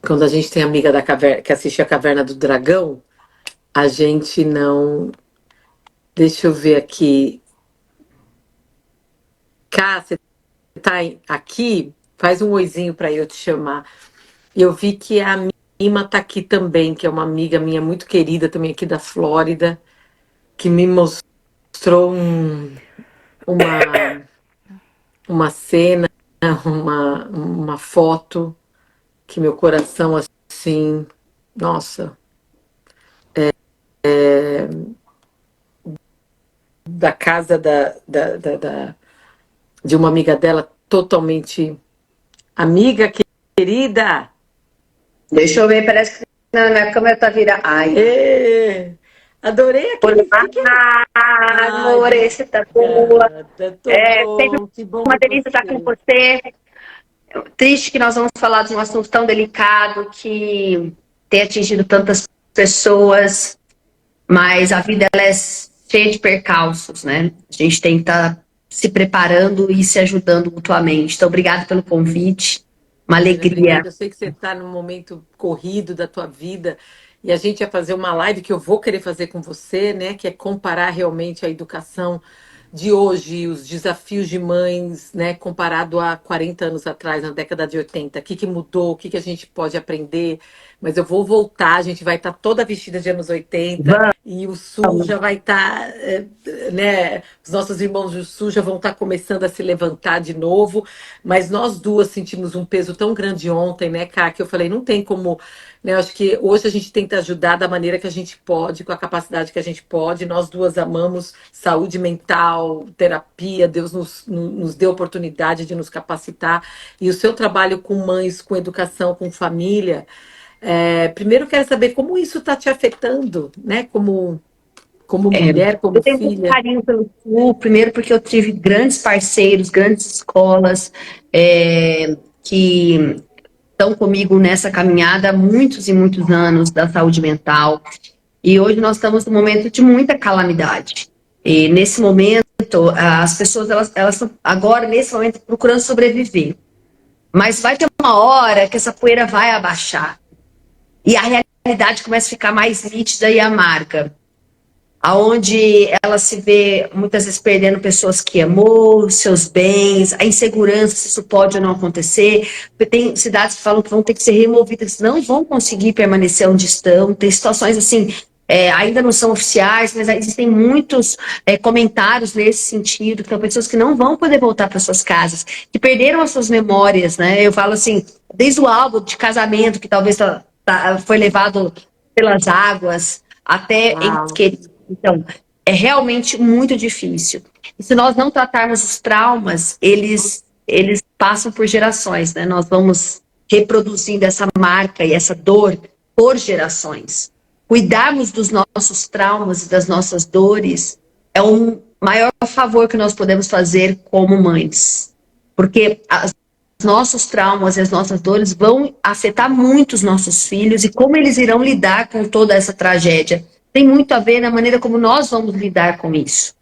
quando a gente tem amiga da caverna, que assiste a Caverna do Dragão, a gente não. Deixa eu ver aqui. Cá, você tá aqui? Faz um oizinho para eu te chamar. Eu vi que a Mima tá aqui também, que é uma amiga minha muito querida também aqui da Flórida, que me mostrou uma, uma cena, uma foto que meu coração assim, nossa, da casa de uma amiga dela, totalmente amiga querida. Deixa eu ver, parece que na câmera tá virada. Ai, Ê, adorei aquele. olá, Ai, amor, esse tá boa. obrigada, tô É sempre bom, que bom uma ver delícia estar com você. você. Triste que nós vamos falar de um assunto tão delicado que tem atingido tantas pessoas, mas a vida ela é cheia de percalços, né? A gente tem que estar se preparando e se ajudando mutuamente. Então, obrigada pelo convite. Uma Imagina, alegria. obrigada. Eu sei que você está num momento corrido da tua vida e a gente ia fazer uma live que eu vou querer fazer com você, né? Que é comparar realmente a educação de hoje, os desafios de mães, né? Comparado a 40 anos atrás, na década de 80. O que que mudou? O que que a gente pode aprender? Mas eu vou voltar, a gente vai estar toda vestida de anos 80 e o Sul já vai estar, né? Os nossos irmãos do Sul já vão estar começando a se levantar de novo. Mas nós duas sentimos um peso tão grande ontem, né, Cá, que eu falei, não tem como, né? Eu acho que hoje a gente tenta ajudar da maneira que a gente pode, com a capacidade que a gente pode. Nós duas amamos saúde mental, terapia, Deus nos deu oportunidade de nos capacitar. E o seu trabalho com mães, com educação, com família, primeiro eu quero saber como isso está te afetando, né? Como mulher, como Eu tenho muito filha. carinho pelo Sul, primeiro porque eu tive grandes parceiros, grandes escolas que estão comigo nessa caminhada há muitos e muitos anos da saúde mental. E hoje nós estamos num momento de muita calamidade. E nesse momento, as pessoas elas estão agora, nesse momento, procurando sobreviver. Mas vai ter uma hora que essa poeira vai abaixar. E a realidade começa a ficar mais nítida e amarga, aonde ela se vê muitas vezes perdendo pessoas que amou, seus bens, a insegurança se isso pode ou não acontecer. Tem cidades que falam que vão ter que ser removidas, não vão conseguir permanecer onde estão. Tem situações assim, ainda não são oficiais, mas existem muitos comentários nesse sentido, que são pessoas que não vão poder voltar para suas casas, que perderam as suas memórias, né? Eu falo assim, desde o álbum de casamento, que talvez foi levado pelas águas, até entes Uau. queridos. Então, é realmente muito difícil. E se nós não tratarmos os traumas, eles passam por gerações, né? Nós vamos reproduzindo essa marca e essa dor por gerações. Cuidarmos dos nossos traumas e das nossas dores é o maior favor que nós podemos fazer como mães. Porque os nossos traumas e as nossas dores vão afetar muito os nossos filhos e como eles irão lidar com toda essa tragédia tem muito a ver na maneira como nós vamos lidar com isso.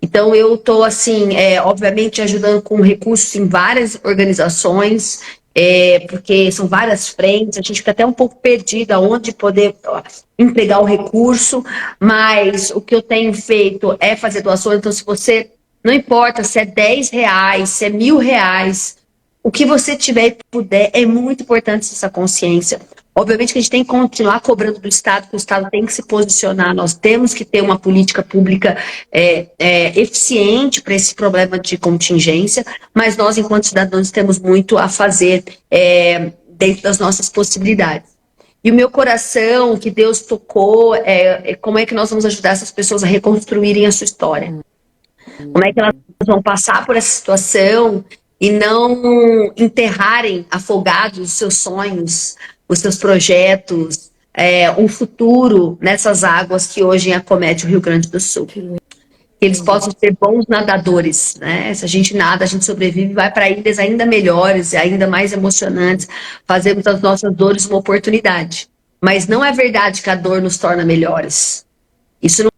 Então, eu estou, assim, obviamente, ajudando com recursos em várias organizações, porque são várias frentes, a gente fica até um pouco perdida onde poder empregar o recurso, mas o que eu tenho feito é fazer doações. Então, se você, não importa se é R$ 10, se é R$ 1.000, o que você tiver e puder, é muito importante essa consciência. Obviamente que a gente tem que continuar cobrando do Estado, porque o Estado tem que se posicionar, nós temos que ter uma política pública eficiente para esse problema de contingência, mas nós, enquanto cidadãos, temos muito a fazer dentro das nossas possibilidades. E o meu coração, que Deus tocou, como é que nós vamos ajudar essas pessoas a reconstruírem a sua história? Como é que elas vão passar por essa situação e não enterrarem afogados os seus sonhos, os seus projetos, um futuro nessas águas que hoje acomete o Rio Grande do Sul. Que Que eles lindo. possam ser bons nadadores, né? Se a gente nada, a gente sobrevive e vai para ilhas ainda melhores, ainda mais emocionantes, fazemos das nossas dores uma oportunidade. Mas não é verdade que a dor nos torna melhores. Isso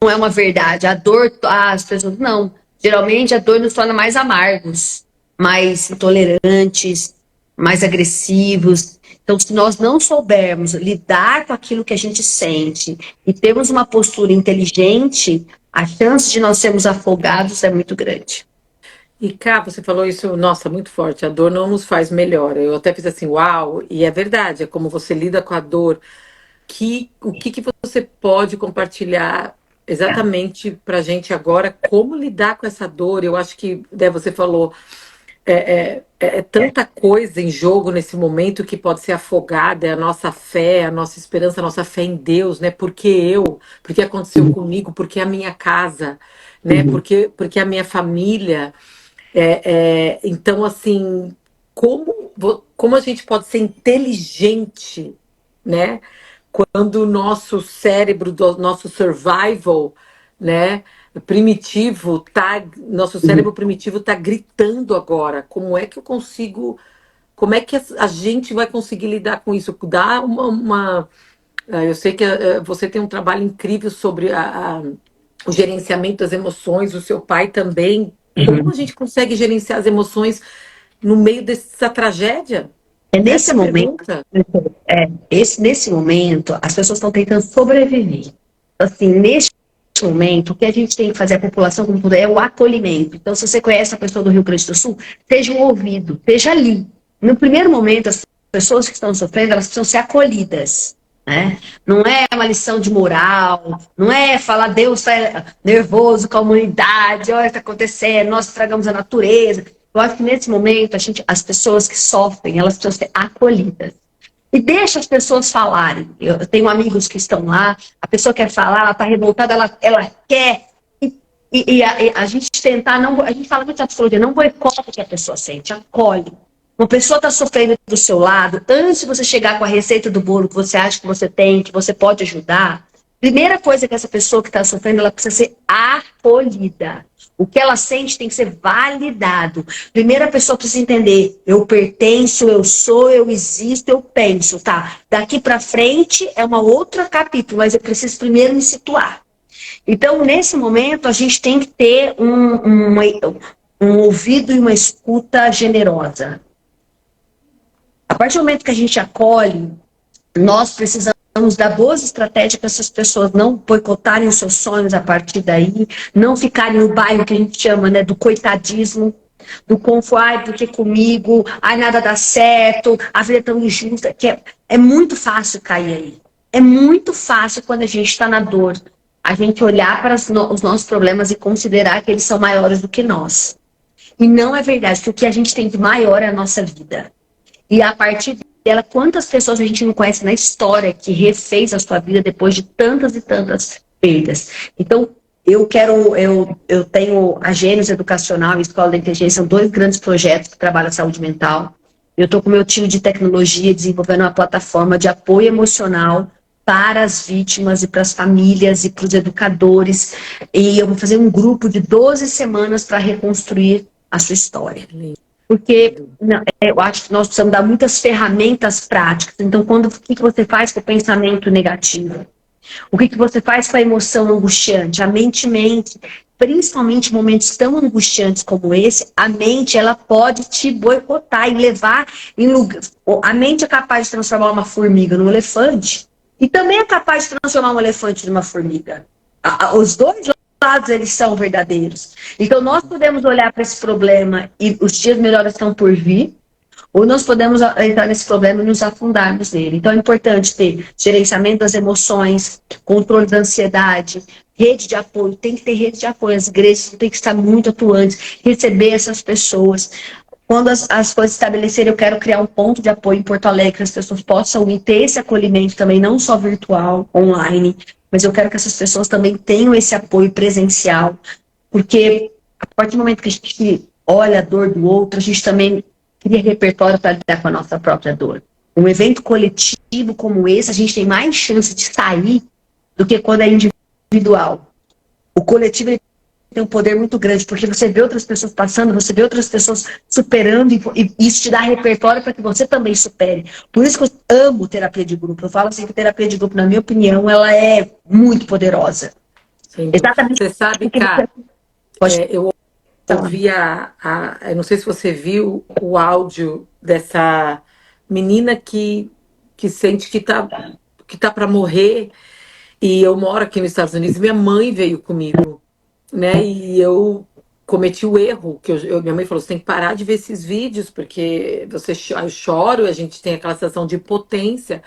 não é uma verdade. A dor, as pessoas, não. Geralmente a dor nos torna mais amargos, mais intolerantes, mais agressivos. Então, se nós não soubermos lidar com aquilo que a gente sente e termos uma postura inteligente, a chance de nós sermos afogados é muito grande. E cá, você falou isso, nossa, muito forte. A dor não nos faz melhor. Eu até fiz assim, uau, e é verdade, é como você lida com a dor. O que que você pode compartilhar exatamente para a gente agora? Como lidar com essa dor? Eu acho que, né, você falou, é tanta coisa em jogo nesse momento que pode ser afogada, é a nossa fé, a nossa esperança, a nossa fé em Deus, né? Porque eu, porque aconteceu comigo, porque a minha casa, né? Uhum. Porque a minha família. Então, assim, como a gente pode ser inteligente, né? Quando o nosso cérebro, do nosso survival, né? Primitivo, nosso cérebro primitivo tá gritando agora. Como é que eu consigo, como é que a gente vai conseguir lidar com isso? Dar eu sei que você tem um trabalho incrível sobre o gerenciamento das emoções, o seu pai também. Como a gente consegue gerenciar as emoções no meio dessa tragédia? É Essa é nesse a momento, pergunta. nesse momento, as pessoas estão tentando sobreviver. Assim, neste momento, o que a gente tem que fazer, a população como tudo, é o acolhimento. Então, se você conhece a pessoa do Rio Grande do Sul, seja um ouvido, esteja ali. No primeiro momento, as pessoas que estão sofrendo, elas precisam ser acolhidas. Né? Não é uma lição de moral, não é falar Deus está nervoso com a humanidade, olha o que está acontecendo, nós estragamos a natureza. Eu acho que nesse momento, as pessoas que sofrem, elas precisam ser acolhidas. E deixa as pessoas falarem. Eu tenho amigos que estão lá, a pessoa quer falar, ela está revoltada, ela quer. E a gente tentar, não, a gente fala muito na psicologia, não boicota o que a pessoa sente, acolhe. Uma pessoa está sofrendo do seu lado, antes de você chegar com a receita do bolo que você acha que você tem, que você pode ajudar, primeira coisa que essa pessoa que está sofrendo, ela precisa ser acolhida. O que ela sente tem que ser validado. Primeiro a pessoa precisa entender, eu pertenço, eu sou, eu existo, eu penso, tá? Daqui para frente é uma outra capítulo, mas eu preciso primeiro me situar. Então, nesse momento, a gente tem que ter um ouvido e uma escuta generosa. A partir do momento que a gente acolhe, nós precisamos dar boas estratégias para essas pessoas não boicotarem os seus sonhos a partir daí, não ficarem no bairro que a gente chama, né, do coitadismo, do conforto, ai, porque comigo, ai, nada dá certo, a vida é tão injusta, que é muito fácil cair aí. É muito fácil quando a gente está na dor, a gente olhar para os nossos problemas e considerar que eles são maiores do que nós. E não é verdade, que o que a gente tem de maior é a nossa vida. E a partir dela, quantas pessoas a gente não conhece na história que refez a sua vida depois de tantas e tantas perdas. Então, eu tenho a Gênesis Educacional e a Escola da Inteligência, são dois grandes projetos que trabalham a saúde mental. Eu estou com o meu time de tecnologia desenvolvendo uma plataforma de apoio emocional para as vítimas e para as famílias e para os educadores. E eu vou fazer um grupo de 12 semanas para reconstruir a sua história. Porque não, eu acho que nós precisamos dar muitas ferramentas práticas. Então, o que você faz com o pensamento negativo? O que você faz com a emoção angustiante? A mente, principalmente em momentos tão angustiantes como esse, a mente ela pode te boicotar e levar em lugar. A mente é capaz de transformar uma formiga num elefante e também é capaz de transformar um elefante numa formiga. Os dois lados eles são verdadeiros. Então nós podemos olhar para esse problema e os dias melhores estão por vir, ou nós podemos entrar nesse problema e nos afundarmos nele. Então é importante ter gerenciamento das emoções, controle da ansiedade, rede de apoio, tem que ter rede de apoio, as igrejas têm que estar muito atuantes, receber essas pessoas. Quando as coisas estabelecerem, eu quero criar um ponto de apoio em Porto Alegre, que as pessoas possam ir ter esse acolhimento também, não só virtual, online, mas eu quero que essas pessoas também tenham esse apoio presencial, porque a partir do momento que a gente olha a dor do outro, a gente também cria repertório para lidar com a nossa própria dor. Um evento coletivo como esse, a gente tem mais chance de sair do que quando é individual. O coletivo tem um poder muito grande, porque você vê outras pessoas passando, você vê outras pessoas superando, e isso te dá repertório para que você também supere. Por isso que eu amo terapia de grupo. Eu falo assim que terapia de grupo, na minha opinião, ela é muito poderosa. Sem dúvida. Exatamente Você sabe, porque você Cá, pode eu falar. ouvi eu não sei se você viu o áudio dessa menina que sente que tá para morrer. E eu moro aqui nos Estados Unidos, minha mãe veio comigo, né? E eu cometi o erro que minha mãe falou: você tem que parar de ver esses vídeos, porque eu choro, a gente tem aquela sensação de impotência.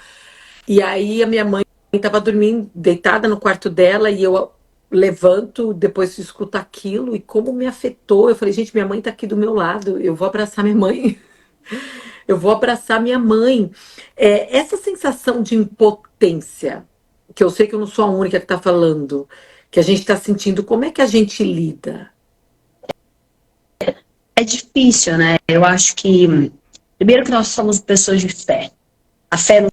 E aí a minha mãe estava dormindo, deitada no quarto dela, e eu levanto, depois de escutar aquilo, e como me afetou. Eu falei: gente, minha mãe está aqui do meu lado, eu vou abraçar minha mãe. Eu vou abraçar minha mãe. Essa sensação de impotência, que eu sei que eu não sou a única que está falando, que a gente está sentindo, como é que a gente lida? É difícil, né? Eu acho que, primeiro que nós somos pessoas de fé. A fé nos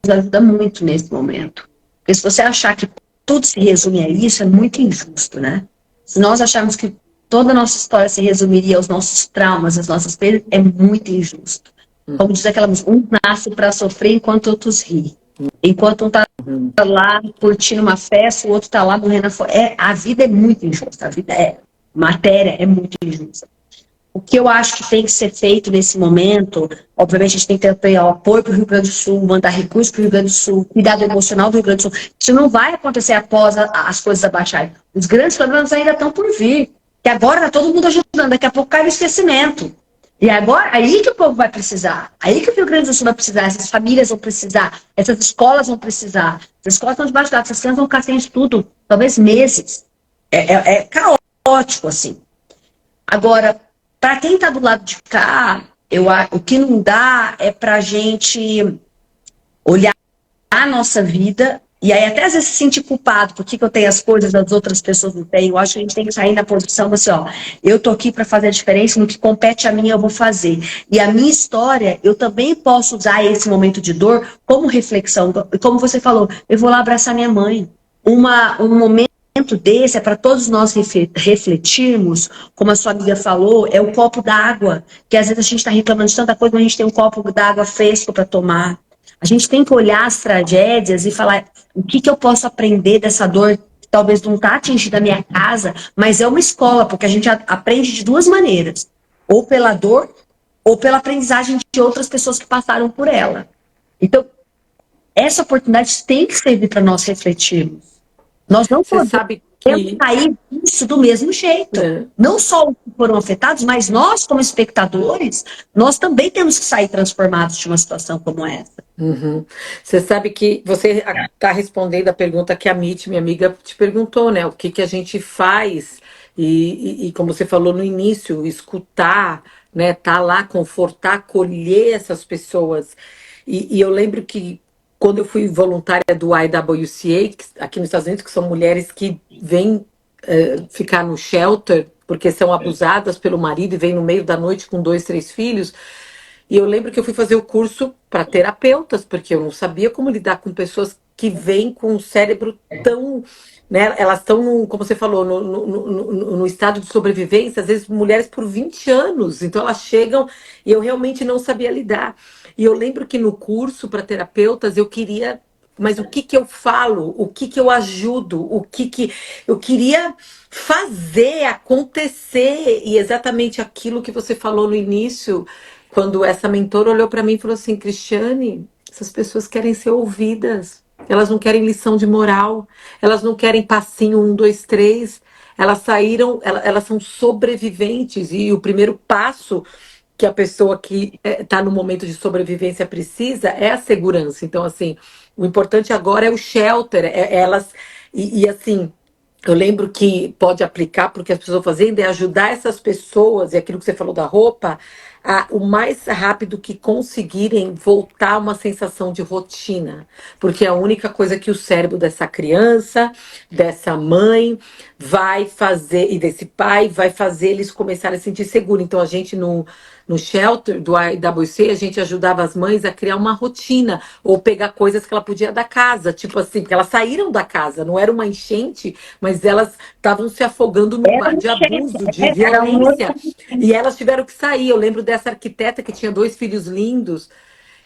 ajuda muito nesse momento. Porque se você achar que tudo se resume a isso, é muito injusto, né? Se nós acharmos que toda a nossa história se resumiria aos nossos traumas, às nossas perdas, é muito injusto. Como diz aquela música, um nasce para sofrer enquanto outros riem. Enquanto um está lá curtindo uma festa, o outro está lá morrendo fome. A vida é muito injusta, a vida é matéria, é muito injusta. O que eu acho que tem que ser feito nesse momento, obviamente a gente tem que ter apoio para o Rio Grande do Sul, mandar recursos para o Rio Grande do Sul, cuidado emocional do Rio Grande do Sul. Isso não vai acontecer após as coisas abaixarem. Os grandes problemas ainda estão por vir. Que agora está todo mundo ajudando, daqui a pouco cai o esquecimento. E agora, aí que o povo vai precisar. Aí que o Rio Grande do Sul vai precisar, essas famílias vão precisar, essas escolas vão precisar. As escolas estão debaixo d'água, essas crianças vão ficar sem estudo, talvez meses. É caótico, assim. Agora, para quem está do lado de cá, o que não dá é para a gente olhar a nossa vida e aí até às vezes se sentir culpado, por que eu tenho as coisas das outras pessoas não têm. Eu acho que a gente tem que sair da posição assim, ó, eu tô aqui para fazer a diferença, no que compete a mim eu vou fazer. E a minha história, eu também posso usar esse momento de dor como reflexão. Como você falou, eu vou lá abraçar minha mãe. Um momento desse é para todos nós refletirmos, como a sua amiga falou, é o copo d'água, que às vezes a gente está reclamando de tanta coisa, mas a gente tem um copo d'água fresco para tomar. A gente tem que olhar as tragédias e falar o que eu posso aprender dessa dor que talvez não está atingindo a minha casa, mas é uma escola, porque a gente aprende de duas maneiras, ou pela dor, ou pela aprendizagem de outras pessoas que passaram por ela. Então, essa oportunidade tem que servir para nós refletirmos. Nós não Você podemos sabe que. sair disso do mesmo jeito. Não só os que foram afetados, mas nós, como espectadores, nós também temos que sair transformados de uma situação como essa. Uhum. Você sabe que você está respondendo a pergunta que a Mitch, minha amiga, te perguntou, né? O que, que a gente faz? E como você falou no início, escutar, né? Tá lá, confortar, acolher essas pessoas. E eu lembro que quando eu fui voluntária do IWCA, aqui nos Estados Unidos, que são mulheres que vêm ficar no shelter porque são abusadas pelo marido e vêm no meio da noite com 2, 3 filhos. E eu lembro que eu fui fazer o curso para terapeutas, porque eu não sabia como lidar com pessoas que vêm com o cérebro tão. Né, elas estão, como você falou, no estado de sobrevivência, às vezes mulheres por 20 anos. Então elas chegam e eu realmente não sabia lidar. E eu lembro que no curso para terapeutas eu queria. Mas o que que eu falo? O que que eu ajudo? O que que eu queria fazer acontecer? E exatamente aquilo que você falou no início, quando essa mentora olhou para mim e falou assim: Cristiane, essas pessoas querem ser ouvidas, elas não querem lição de moral, elas não querem passinho 1, 2, 3, elas saíram, elas são sobreviventes, e o primeiro passo que a pessoa que está no momento de sobrevivência precisa é a segurança. Então, assim, o importante agora é o shelter, elas, e assim, eu lembro que pode aplicar porque as pessoas fazendo é ajudar essas pessoas, e aquilo que você falou da roupa, o mais rápido que conseguirem voltar a uma sensação de rotina. Porque é a única coisa que o cérebro dessa criança, dessa mãe, vai fazer, e desse pai, vai fazer eles começarem a se sentir seguros. Então, a gente no shelter do IWC, a gente ajudava as mães a criar uma rotina, ou pegar coisas que ela podia da casa, tipo assim, porque elas saíram da casa, não era uma enchente, mas elas estavam se afogando no mar de abuso, de violência, e elas tiveram que sair. Eu lembro dessa arquiteta que tinha 2 filhos lindos,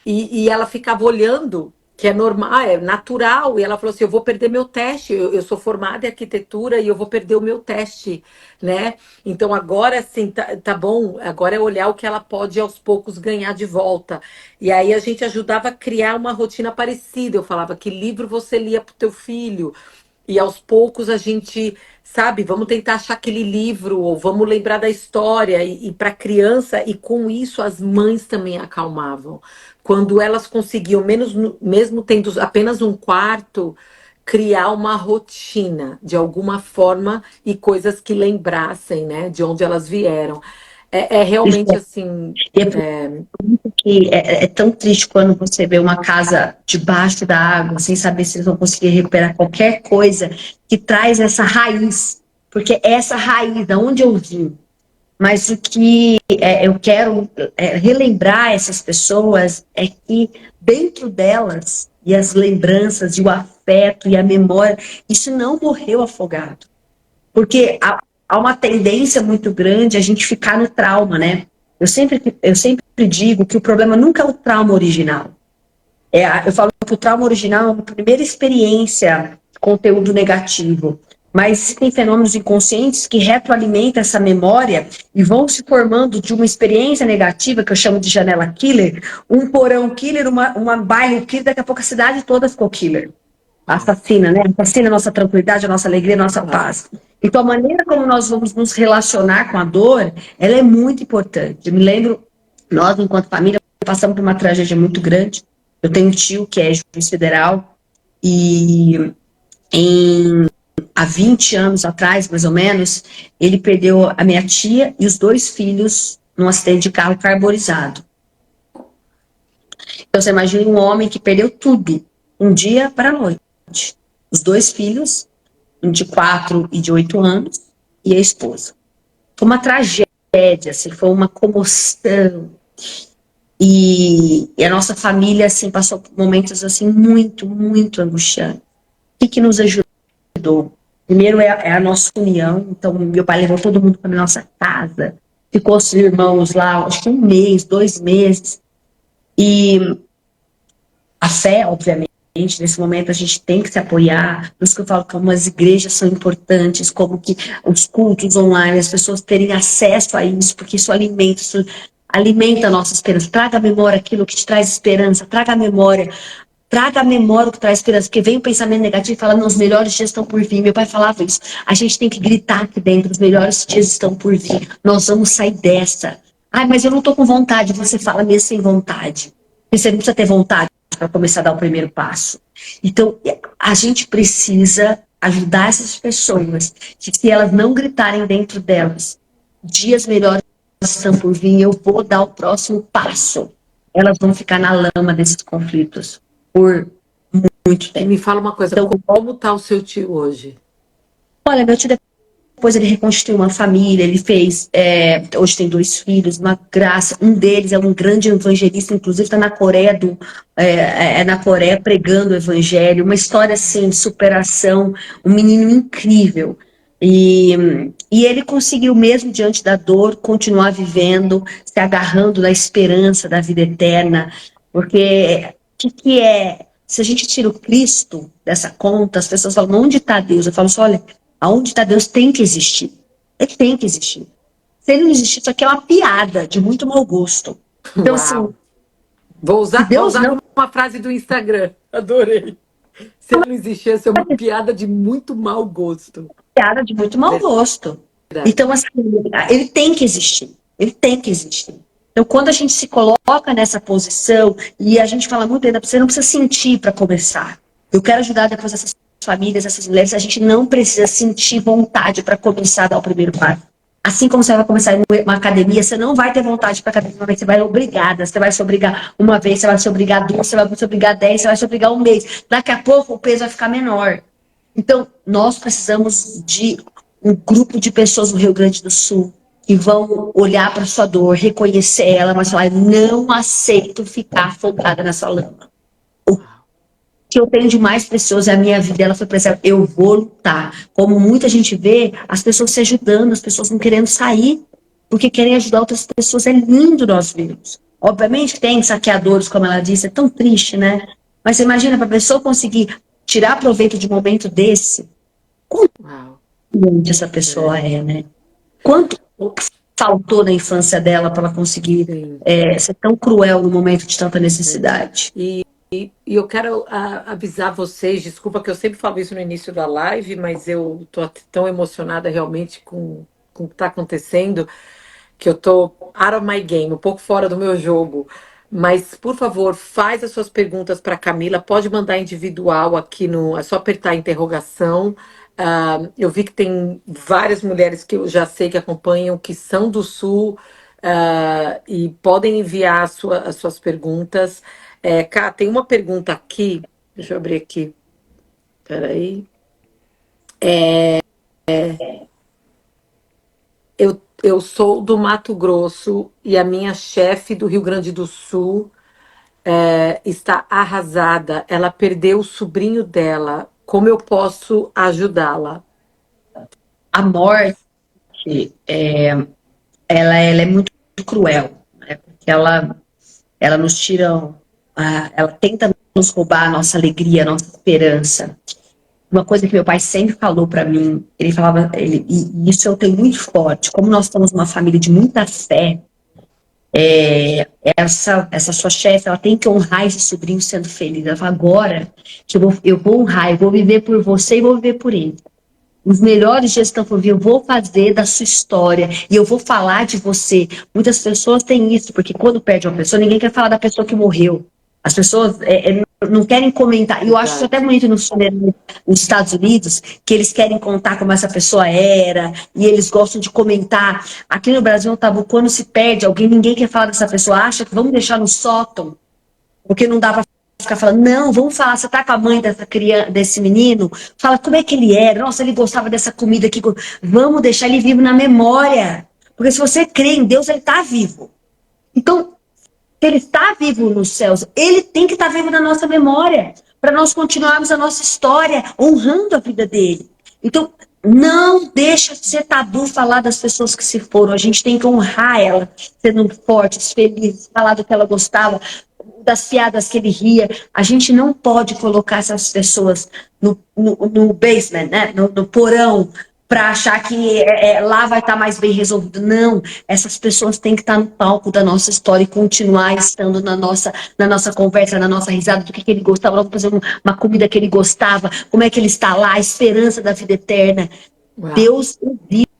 e ela ficava olhando que é normal, é natural. E ela falou assim: eu vou perder meu teste. Eu sou formada em arquitetura e eu vou perder o meu teste, né? Então agora sim, tá bom. Agora é olhar o que ela pode aos poucos ganhar de volta. E aí a gente ajudava a criar uma rotina parecida. Eu falava: que livro você lia para o teu filho? E aos poucos a gente, sabe, vamos tentar achar aquele livro, ou vamos lembrar da história, e para a criança, e com isso as mães também acalmavam. Quando elas conseguiam, mesmo tendo apenas um quarto, criar uma rotina, de alguma forma, e coisas que lembrassem, né, de onde elas vieram. É realmente assim. E é por isso que é tão triste quando você vê uma casa debaixo da água, sem saber se eles vão conseguir recuperar qualquer coisa que traz essa raiz. Porque é essa raiz, da onde eu vim. Mas o que eu quero relembrar essas pessoas é que dentro delas, e as lembranças, e o afeto, e a memória, isso não morreu afogado. Porque há uma tendência muito grande a gente ficar no trauma, né? Eu sempre digo que o problema nunca é o trauma original. Eu falo que o trauma original é uma primeira experiência, conteúdo negativo. Mas existem fenômenos inconscientes que retroalimentam essa memória e vão se formando de uma experiência negativa, que eu chamo de janela killer, um porão killer, uma bairro killer, daqui a pouco a cidade toda ficou killer. Assassina, né? Assassina a nossa tranquilidade, a nossa alegria, a nossa paz. Então, a maneira como nós vamos nos relacionar com a dor, ela é muito importante. Eu me lembro, nós, enquanto família, passamos por uma tragédia muito grande. Eu tenho um tio que é juiz federal e há 20 anos atrás, mais ou menos, ele perdeu a minha tia e os 2 filhos num acidente de carro carburizado. Então, você imagina um homem que perdeu tudo, um dia para a noite. Os 2 filhos, um de 4 e de 8 anos, e a esposa. Foi uma tragédia, assim, foi uma comoção. E a nossa família, assim, passou por momentos, assim, muito, muito angustiantes. O que nos ajudou? Primeiro é a nossa união. Então, meu pai levou todo mundo para a nossa casa. Ficou os irmãos lá, acho que 1 mês, 2 meses. E a fé, obviamente, nesse momento a gente tem que se apoiar. Por isso que eu falo que algumas igrejas são importantes, como que os cultos online, as pessoas terem acesso a isso, porque isso alimenta a nossa esperança. Traga à memória aquilo que te traz esperança, traga à memória o que traz esperança, porque vem o pensamento negativo falando, os melhores dias estão por vir. Meu pai falava isso. A gente tem que gritar aqui dentro, os melhores dias estão por vir. Nós vamos sair dessa. Ai, mas eu não tô com vontade. Você fala mesmo sem vontade. Você não precisa ter vontade para começar a dar o primeiro passo. Então, a gente precisa ajudar essas pessoas, que se elas não gritarem dentro delas, dias melhores estão por vir, eu vou dar o próximo passo. Elas vão ficar na lama desses conflitos por muito E tempo. me fala uma coisa, Então, como tá o seu tio hoje? olha, meu tio depois ele reconstruiu uma família, ele fez, hoje tem 2 filhos, uma graça, um deles é um grande evangelista, inclusive está na Coreia, na Coreia pregando o evangelho, uma história assim de superação, um menino incrível. E ele conseguiu mesmo diante da dor continuar vivendo, se agarrando na esperança da vida eterna, porque que é, se a gente tira o Cristo dessa conta, as pessoas falam, onde está Deus? Eu falo assim, olha, aonde está Deus tem que existir. Ele tem que existir. Se ele não existir, isso aqui é uma piada de muito mau gosto. Então, assim, Uau! Vou se usar, vou Deus usar não como uma frase do Instagram. Adorei. Se ele não existisse, é uma piada de muito mau gosto. é piada de muito mau gosto. Verdade. Então, assim, ele tem que existir. Ele tem que existir. Então, quando a gente se coloca nessa posição, e a gente fala muito ainda, você não precisa sentir para começar. Eu quero ajudar depois essas famílias, essas mulheres, a gente não precisa sentir vontade para começar a dar o primeiro passo. Assim como você vai começar em uma academia, você não vai ter vontade para academia, mas você vai obrigada. Você vai se obrigar uma vez, você vai se obrigar 2, você vai se obrigar 10, você vai se obrigar 1 mês. Daqui a pouco o peso vai ficar menor. Então, nós precisamos de um grupo de pessoas no Rio Grande do Sul que vão olhar para sua dor, reconhecer ela, mas falar, não aceito ficar afogada nessa lama. O que eu tenho de mais precioso é a minha vida, ela foi preciosa, eu vou lutar. Como muita gente vê, as pessoas se ajudando, as pessoas não querendo sair, porque querem ajudar outras pessoas, é lindo nós vermos. Obviamente tem saqueadores, como ela disse, é tão triste, né? Mas você imagina, para a pessoa conseguir tirar proveito de um momento desse, Uau. quanto essa pessoa é, né? Quanto faltou na infância dela para ela conseguir Sim. ser tão cruel no momento de tanta É. necessidade. E eu quero avisar vocês, desculpa que eu sempre falo isso no início da live, mas eu estou tão emocionada realmente com o que está acontecendo, que eu tô out of my game, um pouco fora do meu jogo. Mas, por favor, faz as suas perguntas para Camila. Pode mandar individual aqui no. É só apertar a interrogação. Eu vi que tem várias mulheres que eu já sei que acompanham, que são do Sul, e podem enviar as suas perguntas. Cá, tem uma pergunta aqui. Deixa eu abrir aqui. Peraí. Eu sou do Mato Grosso e a minha chefe do Rio Grande do Sul está arrasada. Ela perdeu o sobrinho dela. Como eu posso ajudá-la? A morte, ela é muito cruel, né? Porque ela nos tira, ela tenta nos roubar a nossa alegria, a nossa esperança. Uma coisa que meu pai sempre falou para mim, ele falava, e isso eu tenho muito forte, como nós somos uma família de muita fé, essa sua chefe, ela tem que honrar esse sobrinho sendo feliz. Ela fala, agora que eu vou honrar, eu vou viver por você e vou viver por ele. Os melhores dias que estão por vir, eu vou fazer da sua história e eu vou falar de você. Muitas pessoas têm isso, porque quando perde uma pessoa, ninguém quer falar da pessoa que morreu. As pessoas não querem comentar. E eu acho isso até Verdade. bonito nos Estados Unidos, que eles querem contar como essa pessoa era, e eles gostam de comentar. Aqui no Brasil, um tabu, quando se perde alguém, ninguém quer falar dessa pessoa, acha que vamos deixar no sótão, porque não dá para ficar falando, não, vamos falar, você tá com a mãe dessa criança, desse menino, fala como é que ele era, nossa, ele gostava dessa comida aqui, vamos deixar ele vivo na memória, porque se você crê em Deus, ele tá vivo. Então, se ele está vivo nos céus, ele tem que estar vivo na nossa memória, para nós continuarmos a nossa história, honrando a vida dele. Então, não deixa de ser tabu falar das pessoas que se foram. A gente tem que honrar ela, sendo fortes, felizes, falar do que ela gostava, das piadas que ele ria. A gente não pode colocar essas pessoas no basement, né? No porão, para achar que lá vai estar mais bem resolvido. Não, essas pessoas têm que estar no palco da nossa história e continuar estando na nossa conversa, na nossa risada, do que ele gostava, vamos fazer uma comida que ele gostava, como é que ele está lá, a esperança da vida eterna. Uau. Deus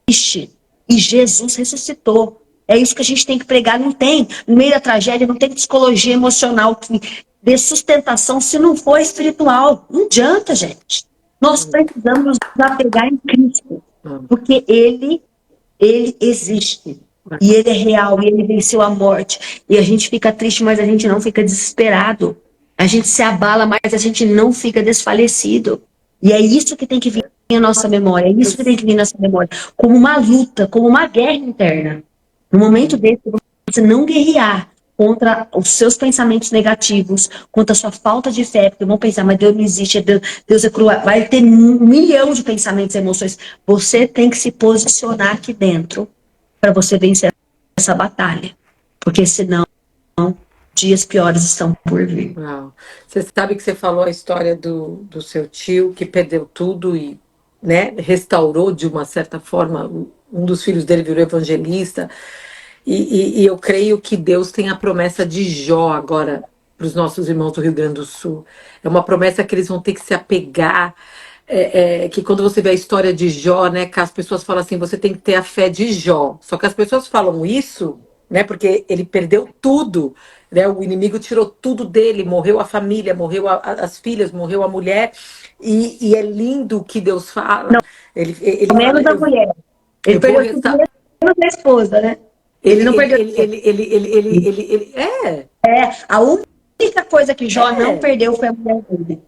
existe e Jesus ressuscitou. É isso que a gente tem que pregar. Não tem, no meio da tragédia, não tem psicologia emocional que dê sustentação se não for espiritual. Não adianta, gente. Nós precisamos nos apegar em Cristo, porque ele existe. E ele é real, e ele venceu a morte. E a gente fica triste, mas a gente não fica desesperado. A gente se abala, mas a gente não fica desfalecido. E é isso que tem que vir na nossa memória, é isso que tem que vir na nossa memória. Como uma luta, como uma guerra interna. No momento desse, você não guerrear contra os seus pensamentos negativos, contra a sua falta de fé, porque vão pensar, mas Deus não existe, Deus é cruel. Vai ter 1 milhão de pensamentos e emoções. Você tem que se posicionar aqui dentro para você vencer essa batalha. Porque senão, dias piores estão por vir. Uau. Você sabe que você falou a história do seu tio que perdeu tudo e, né, restaurou de uma certa forma. Um dos filhos dele virou evangelista. E eu creio que Deus tem a promessa de Jó agora para os nossos irmãos do Rio Grande do Sul. É uma promessa que eles vão ter que se apegar. Que quando você vê a história de Jó, né, que as pessoas falam assim, você tem que ter a fé de Jó. Só que as pessoas falam isso, né, porque ele perdeu tudo, né, o inimigo tirou tudo dele, morreu a família, morreu as filhas, morreu a mulher, e é lindo o que Deus fala. Ele fala, Menos da mulher. Ele eu vou perdeu tudo restar. menos da esposa, né? Ele não perdeu tudo. A única coisa que Jó não É. perdeu foi a mulher dele.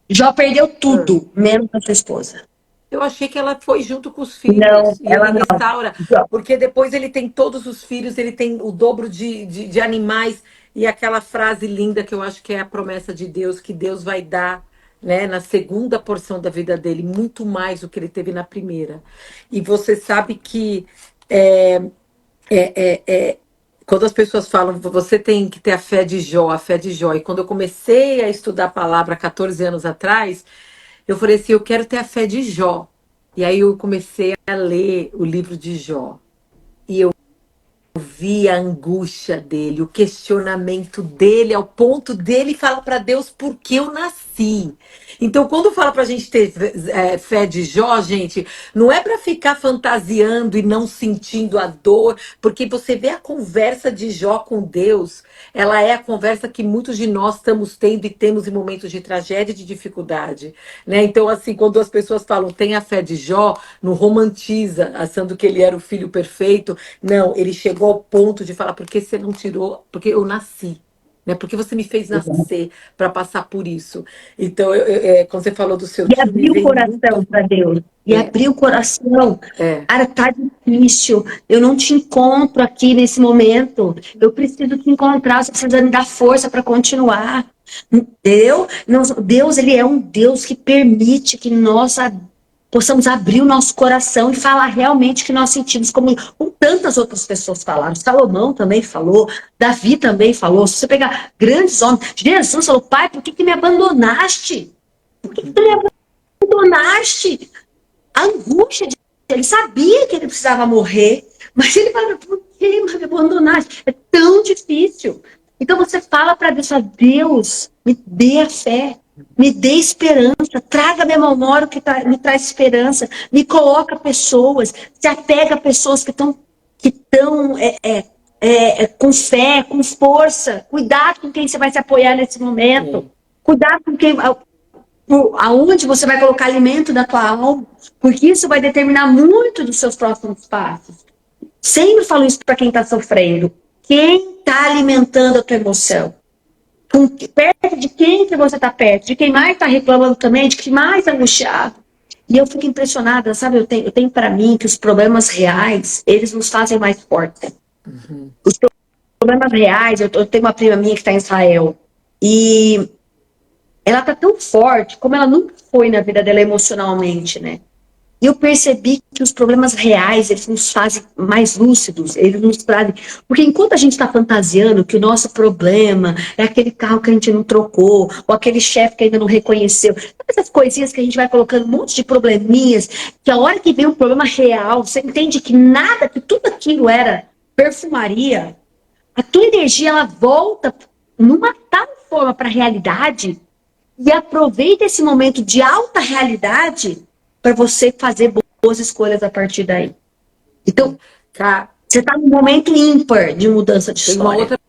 Jó perdeu Hum. tudo, menos a sua esposa. Eu achei que ela foi junto com os Não, filhos e ele ela não. restaura, Jó, porque depois ele tem todos os filhos, ele tem o dobro de animais e aquela frase linda que eu acho que é a promessa de Deus, que Deus vai dar, né, na segunda porção da vida dele, muito mais do que ele teve na primeira. E você sabe que é, é, é, quando as pessoas falam, você tem que ter a fé de Jó, a fé de Jó. E quando eu comecei a estudar a palavra há 14 anos atrás, eu falei assim, eu quero ter a fé de Jó. E aí eu comecei a ler o livro de Jó. E eu vi a angústia dele, o questionamento dele, ao ponto dele falar para Deus por que eu nasci. Então, quando fala para a gente ter fé de Jó, gente, não é para ficar fantasiando e não sentindo a dor, porque você vê a conversa de Jó com Deus, ela é a conversa que muitos de nós estamos tendo e temos em momentos de tragédia e de dificuldade, né? Então, assim, quando as pessoas falam tem a fé de Jó, não romantiza, achando que ele era o filho perfeito. Não, ele chegou ao ponto de falar, por que você não tirou? Porque eu nasci. Né? Porque você me fez nascer para passar por isso. Então, quando você falou do seu E tio, me abrir o veio muito. coração para Deus. E É, abrir o coração. é, Cara, tá difícil. Eu não te encontro aqui nesse momento. Eu preciso te encontrar. Você precisa me dar força para continuar. Entendeu? Deus, ele é um Deus que permite que nós possamos abrir o nosso coração e falar realmente o que nós sentimos, como tantas outras pessoas falaram. Salomão também falou, Davi também falou. Se você pegar grandes homens, Jesus falou, pai, por que me abandonaste? Por que tu me abandonaste? A angústia de ele sabia que ele precisava morrer, mas ele fala, por que me abandonaste? É tão difícil. Então você fala para Deus, Deus, me dê a fé, me dê esperança, traga a minha memória me traz esperança, me coloca pessoas, se apega a pessoas que estão com fé, com força, cuidado com quem você vai se apoiar nesse momento, é. cuidado com quem, aonde você vai colocar alimento da tua alma, porque isso vai determinar muito dos seus próximos passos. Sempre falo isso para quem está sofrendo. Quem está alimentando a tua emoção? Perto de quem que você está perto? De quem mais está reclamando também? De quem mais está angustiado? E eu fico impressionada, sabe? Eu tenho para mim que os problemas reais, eles nos fazem mais fortes. Uhum. Os problemas reais, eu tenho uma prima minha que está em Israel, e ela tá tão forte como ela nunca foi na vida dela emocionalmente, né? E eu percebi que os problemas reais, eles nos fazem mais lúcidos, eles nos trazem... Porque enquanto a gente está fantasiando que o nosso problema é aquele carro que a gente não trocou, ou aquele chefe que ainda não reconheceu, essas coisinhas que a gente vai colocando um monte de probleminhas, que a hora que vem um problema real, você entende que nada, que tudo aquilo era perfumaria, a tua energia, ela volta numa tal forma para a realidade e aproveita esse momento de alta realidade para você fazer boas escolhas a partir daí. Então, Cá, você está num momento ímpar de mudança de tem uma história. outra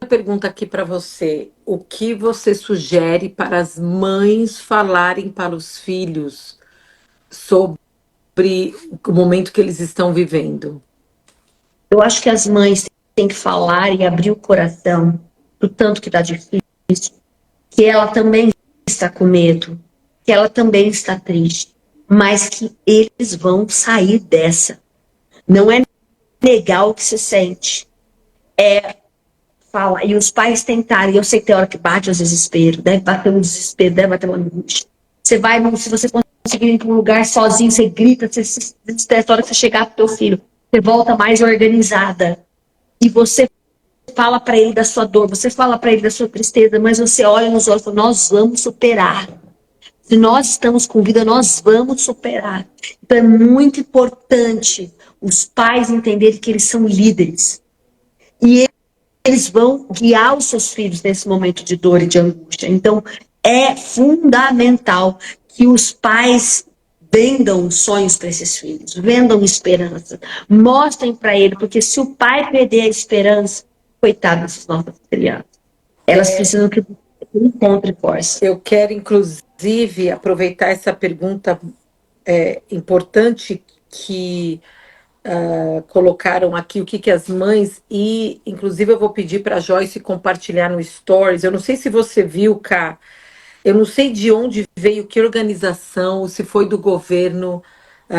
pergunta aqui para você. O que você sugere para as mães falarem para os filhos sobre o momento que eles estão vivendo? Eu acho que as mães têm que falar e abrir o coração do tanto que está difícil, que ela também está com medo, que ela também está triste, mas que eles vão sair dessa. Não é negar o que se sente, fala, e os pais tentarem, eu sei que tem hora que bate o desespero, deve bater um desespero, deve bater uma angústia. Você vai, se você conseguir ir para um lugar sozinho, você grita, você se estressa, a hora que você chegar pro teu filho, você volta mais organizada. E você fala para ele da sua dor, você fala para ele da sua tristeza, mas você olha nos olhos e fala, nós vamos superar. Se nós estamos com vida, nós vamos superar. Então é muito importante os pais entenderem que eles são líderes. E eles vão guiar os seus filhos nesse momento de dor e de angústia. Então, é fundamental que os pais vendam sonhos para esses filhos, vendam esperança, mostrem para ele, porque se o pai perder a esperança, coitado dessas nossas crianças, elas precisam que encontre força. Eu quero, inclusive, aproveitar essa pergunta importante que colocaram aqui, o que, que as mães, e inclusive eu vou pedir para a Joyce compartilhar no Stories. Eu não sei se você viu, Cá, eu não sei de onde veio, que organização, se foi do governo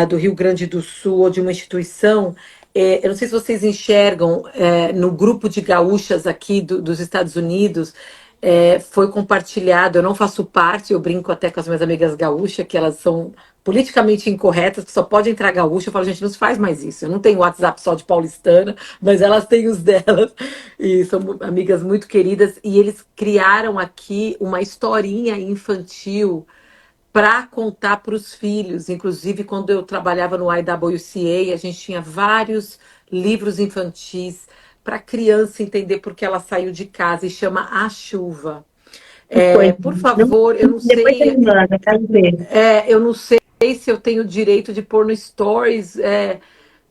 do Rio Grande do Sul ou de uma instituição. Eu não sei se vocês enxergam no grupo de gaúchas aqui dos Estados Unidos. foi compartilhado. Eu não faço parte, eu brinco até com as minhas amigas gaúchas, que elas são politicamente incorretas, que só pode entrar gaúcha. Eu falo, gente, não se faz mais isso. Eu não tenho WhatsApp só de paulistana, mas elas têm os delas. E são amigas muito queridas. E eles criaram aqui uma historinha infantil para contar para os filhos. Inclusive, quando eu trabalhava no IWCA, a gente tinha vários livros infantis para a criança entender por que ela saiu de casa, e chama A Chuva. Que coisa. Por Não, favor, depois você me manda, quero ver. eu não sei se eu tenho o direito de pôr no Stories,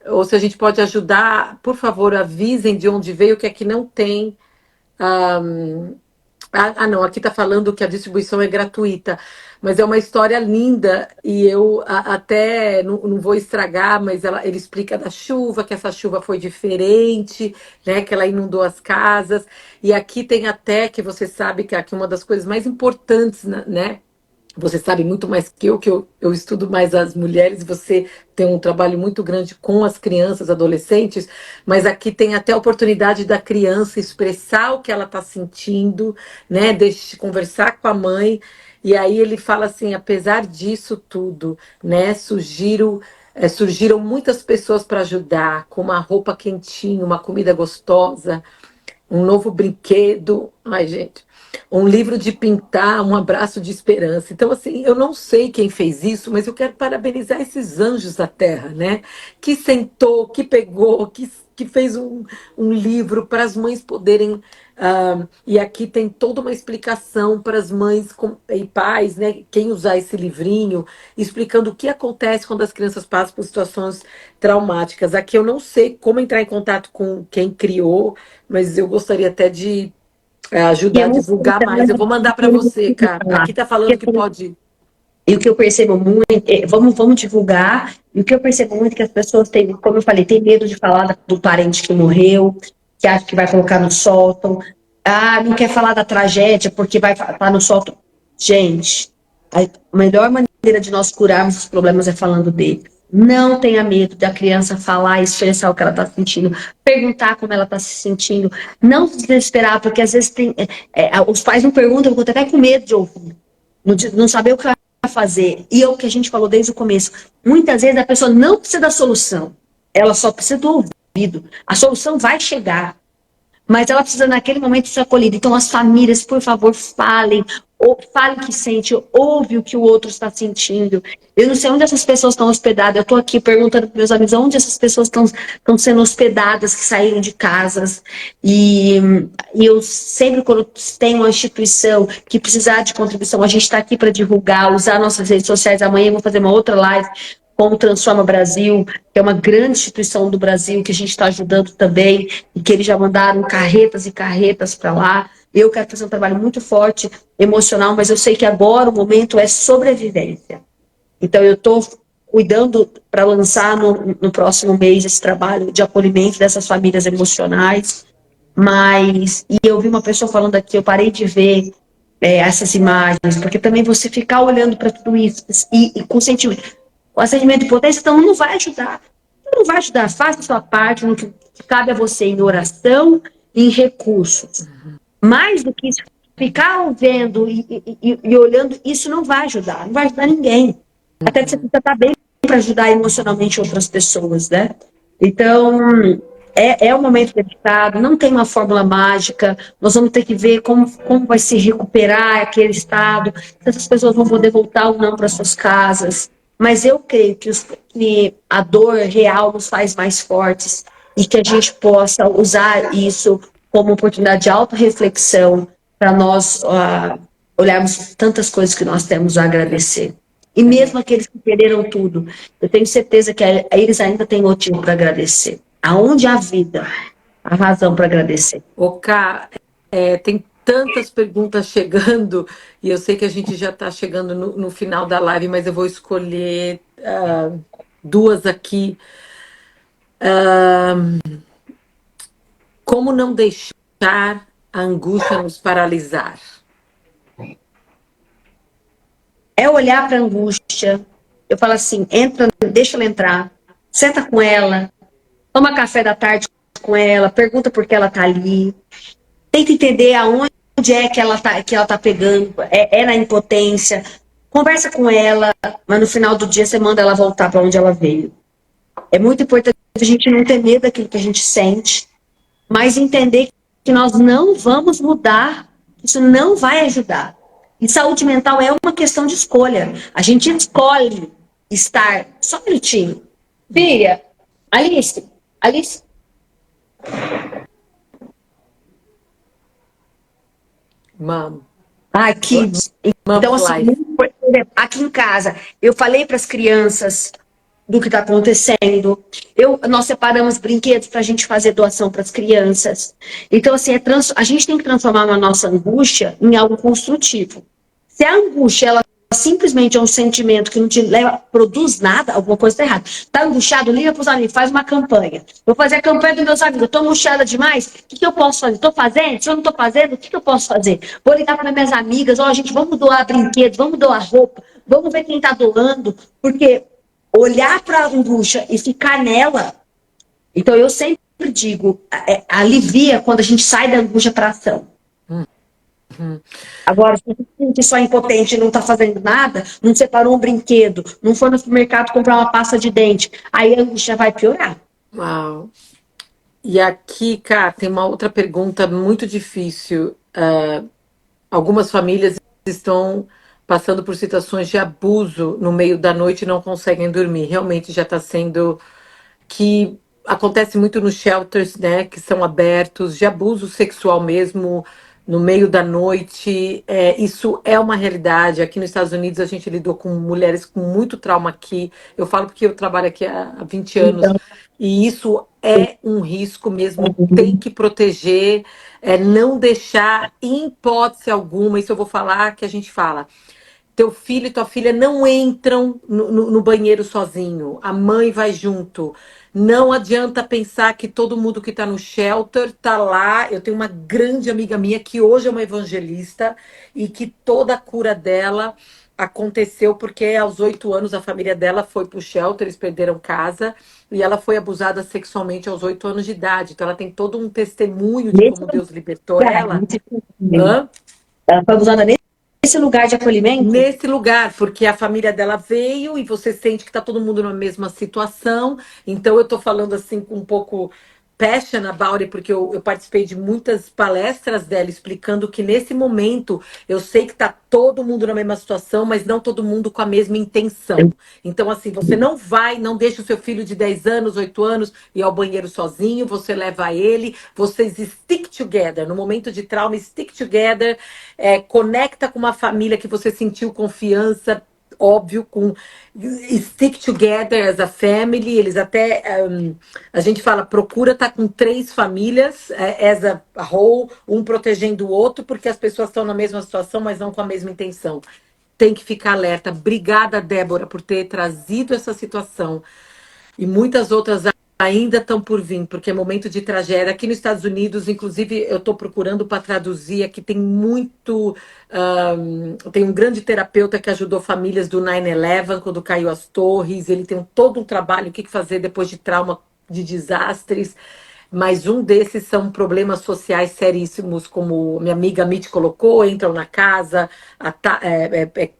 ou se a gente pode ajudar. Por favor, avisem de onde veio, que aqui não tem. Não, aqui está falando que a distribuição é gratuita, mas é uma história linda e eu até não vou estragar, mas ele explica da chuva, que essa chuva foi diferente, né, que ela inundou as casas, e aqui tem até, que você sabe que aqui uma das coisas mais importantes, né, você sabe muito mais que eu estudo mais as mulheres, você tem um trabalho muito grande com as crianças, adolescentes, mas aqui tem até a oportunidade da criança expressar o que ela está sentindo, né? Deixa conversar com a mãe. E aí ele fala assim, apesar disso tudo, né? Surgiram muitas pessoas para ajudar, com uma roupa quentinha, uma comida gostosa, um novo brinquedo. Ai, gente, um livro de pintar, um abraço de esperança. Então, assim, eu não sei quem fez isso, mas eu quero parabenizar esses anjos da terra, né? Que sentou, que pegou, que fez um livro para as mães poderem. E aqui tem toda uma explicação para as mães e pais, né? Quem usar esse livrinho, explicando o que acontece quando as crianças passam por situações traumáticas. Aqui eu não sei como entrar em contato com quem criou, mas eu gostaria até de E ajudar eu a não sei divulgar mais. também Eu vou mandar para o você, que cara. falar. Aqui tá falando que pode. E o que eu percebo muito, vamos divulgar, e o que eu percebo muito é que as pessoas têm, como eu falei, têm medo de falar do parente que morreu, que acha que vai colocar no sótão, não quer falar da tragédia porque vai estar no sótão. Gente, a melhor maneira de nós curarmos os problemas é falando dele. Não tenha medo da criança falar e expressar o que ela está sentindo, perguntar como ela está se sentindo, não se desesperar, porque às vezes os pais não perguntam, porque até com medo de ouvir, não saber o que vai fazer. E é o que a gente falou desde o começo. Muitas vezes a pessoa não precisa da solução, ela só precisa do ouvido. A solução vai chegar, mas ela precisa naquele momento ser acolhida. Então as famílias, por favor, falem, ou falem o que sente, ouve o que o outro está sentindo. Eu não sei onde essas pessoas estão hospedadas. Eu estou aqui perguntando para meus amigos onde essas pessoas estão sendo hospedadas, que saíram de casas. E eu sempre, quando tem uma instituição que precisar de contribuição, a gente está aqui para divulgar, usar nossas redes sociais. Amanhã eu vou fazer uma outra live com o Transforma Brasil, que é uma grande instituição do Brasil, que a gente está ajudando também, e que eles já mandaram carretas e carretas para lá. Eu quero fazer um trabalho muito forte, emocional, mas eu sei que agora o momento é sobrevivência. Então eu estou cuidando para lançar no próximo mês esse trabalho de acolhimento dessas famílias emocionais. E eu vi uma pessoa falando aqui, eu parei de ver essas imagens, porque também você ficar olhando para tudo isso e com sentimento, o acendimento de potência, então não vai ajudar. Não vai ajudar, faça a sua parte no que cabe a você em oração e em recursos. Mais do que isso, ficar vendo e olhando, isso não vai ajudar, não vai ajudar ninguém. Até você precisa estar bem para ajudar emocionalmente outras pessoas, né? Então, é um momento delicado, não tem uma fórmula mágica, nós vamos ter que ver como vai se recuperar aquele estado, se essas pessoas vão poder voltar ou não para suas casas. Mas eu creio que a dor real nos faz mais fortes e que a gente possa usar isso como oportunidade de autorreflexão para nós olharmos tantas coisas que nós temos a agradecer. E mesmo aqueles que perderam tudo, eu tenho certeza que eles ainda têm motivo para agradecer. Aonde há vida, há razão para agradecer. Cá, tem tantas perguntas chegando, e eu sei que a gente já está chegando no final da live, mas eu vou escolher duas aqui. Como não deixar a angústia nos paralisar? É olhar para a angústia, eu falo assim, entra, deixa ela entrar, senta com ela, toma café da tarde com ela, pergunta por que ela está ali, tenta entender aonde onde é que ela tá pegando, é na impotência. Conversa com ela, mas no final do dia você manda ela voltar para onde ela veio. É muito importante a gente não ter medo daquilo que a gente sente, mas entender que nós não vamos mudar, isso não vai ajudar. E saúde mental é uma questão de escolha. A gente escolhe estar. Só um minutinho. Filha, Alice. Mom, Aqui. mom Então, assim, life. aqui em casa, eu falei para as crianças do que está acontecendo. Nós separamos brinquedos para a gente fazer doação para as crianças. Então, assim, a gente tem que transformar a nossa angústia em algo construtivo. Se a angústia, ela simplesmente é um sentimento que não te leva, produz nada, alguma coisa está errada. Está angustiado, liga para os amigos, faz uma campanha. Vou fazer a campanha dos meus amigos, estou angustiada demais, o que eu posso fazer? Estou fazendo? Se eu não estou fazendo, o que eu posso fazer? Vou ligar para minhas amigas, gente, vamos doar brinquedos, vamos doar roupa, vamos ver quem está doando, porque olhar para a angústia e ficar nela. Então, eu sempre digo, alivia quando a gente sai da angústia para a ação. Agora, se você se sentir só impotente e não está fazendo nada, não separou um brinquedo, não foi no supermercado comprar uma pasta de dente, aí a angústia vai piorar. Uau. E aqui, cara, tem uma outra pergunta muito difícil. Algumas famílias estão passando por situações de abuso no meio da noite e não conseguem dormir. Realmente já está sendo que acontece muito nos shelters, né, que são abertos, de abuso sexual mesmo no meio da noite. Isso é uma realidade. Aqui nos Estados Unidos a gente lidou com mulheres com muito trauma aqui. Eu falo porque eu trabalho aqui há 20 anos. Então, E isso é um risco mesmo, tem que proteger, não deixar, em hipótese alguma, isso eu vou falar que a gente fala. Teu filho e tua filha não entram no banheiro sozinho. A mãe vai junto. Não adianta pensar que todo mundo que está no shelter está lá. Eu tenho uma grande amiga minha que hoje é uma evangelista e que toda a cura dela aconteceu porque aos 8 anos a família dela foi para o shelter, eles perderam casa e ela foi abusada sexualmente aos 8 anos de idade. Então ela tem todo um testemunho de nesse como Deus libertou lugar, ela. Hã? ela foi abusada nesse lugar de acolhimento? Nesse lugar, porque a família dela veio e você sente que está todo mundo na mesma situação. Então, eu estou falando assim com um pouco passion about it, porque eu participei de muitas palestras dela explicando que nesse momento eu sei que está todo mundo na mesma situação, mas não todo mundo com a mesma intenção. Então, assim, você não deixa o seu filho de 10 anos, 8 anos ir ao banheiro sozinho, você leva ele, vocês stick together. No momento de trauma, stick together, conecta com uma família que você sentiu confiança, óbvio, com stick together as a family. Eles até a gente fala, procura estar com 3 famílias as a whole, um protegendo o outro, porque as pessoas estão na mesma situação, mas não com a mesma intenção. Tem que ficar alerta. Obrigada, Débora, por ter trazido essa situação. E muitas outras ainda estão por vir, porque é momento de tragédia. Aqui nos Estados Unidos, inclusive, eu estou procurando para traduzir. Aqui tem muito. Tem um grande terapeuta que ajudou famílias do 9/11, quando caiu as torres. Ele tem todo um trabalho, o que fazer depois de trauma, de desastres. Mas um desses são problemas sociais seríssimos, como minha amiga Mitch colocou, entram na casa,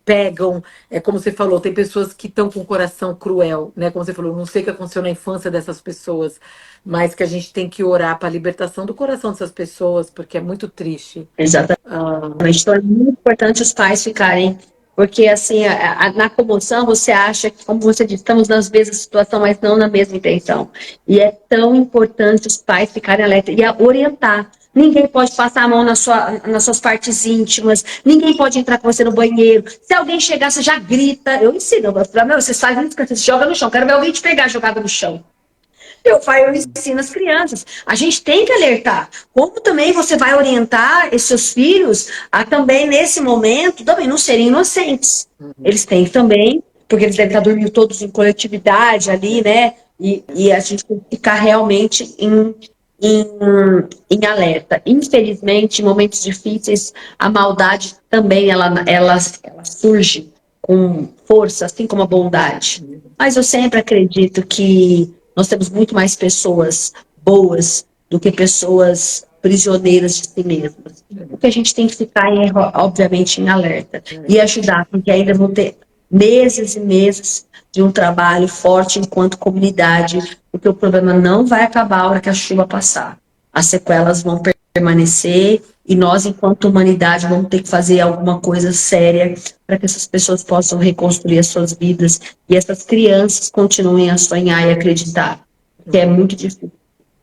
pegam, como você falou, tem pessoas que estão com o coração cruel, né? Como você falou, não sei o que aconteceu na infância dessas pessoas, mas que a gente tem que orar para a libertação do coração dessas pessoas, porque é muito triste. Exatamente. Então, é muito importante os pais ficarem, porque assim, na comoção você acha que, como você disse, estamos nas mesmas situações, mas não na mesma intenção. E é tão importante os pais ficarem alerta e orientar. Ninguém pode passar a mão nas suas partes íntimas, ninguém pode entrar com você no banheiro. Se alguém chegar, você já grita. Eu ensino, eu falo, meu, você sai, você joga no chão, quero ver alguém te pegar jogada no chão. Eu ensino as crianças. A gente tem que alertar. Como também você vai orientar esses seus filhos a também, nesse momento, também não serem inocentes. Eles têm que também, porque eles devem estar dormindo todos em coletividade ali, né? E a gente tem que ficar realmente em alerta. Infelizmente, em momentos difíceis, a maldade também ela surge com força, assim como a bondade. Mas eu sempre acredito que nós temos muito mais pessoas boas do que pessoas prisioneiras de si mesmas. O que a gente tem que ficar, obviamente, em alerta e ajudar, porque ainda vão ter meses e meses de um trabalho forte enquanto comunidade, porque o problema não vai acabar a hora que a chuva passar. As sequelas vão permanecer e nós, enquanto humanidade, vamos ter que fazer alguma coisa séria para que essas pessoas possam reconstruir as suas vidas e essas crianças continuem a sonhar e acreditar, que é muito difícil.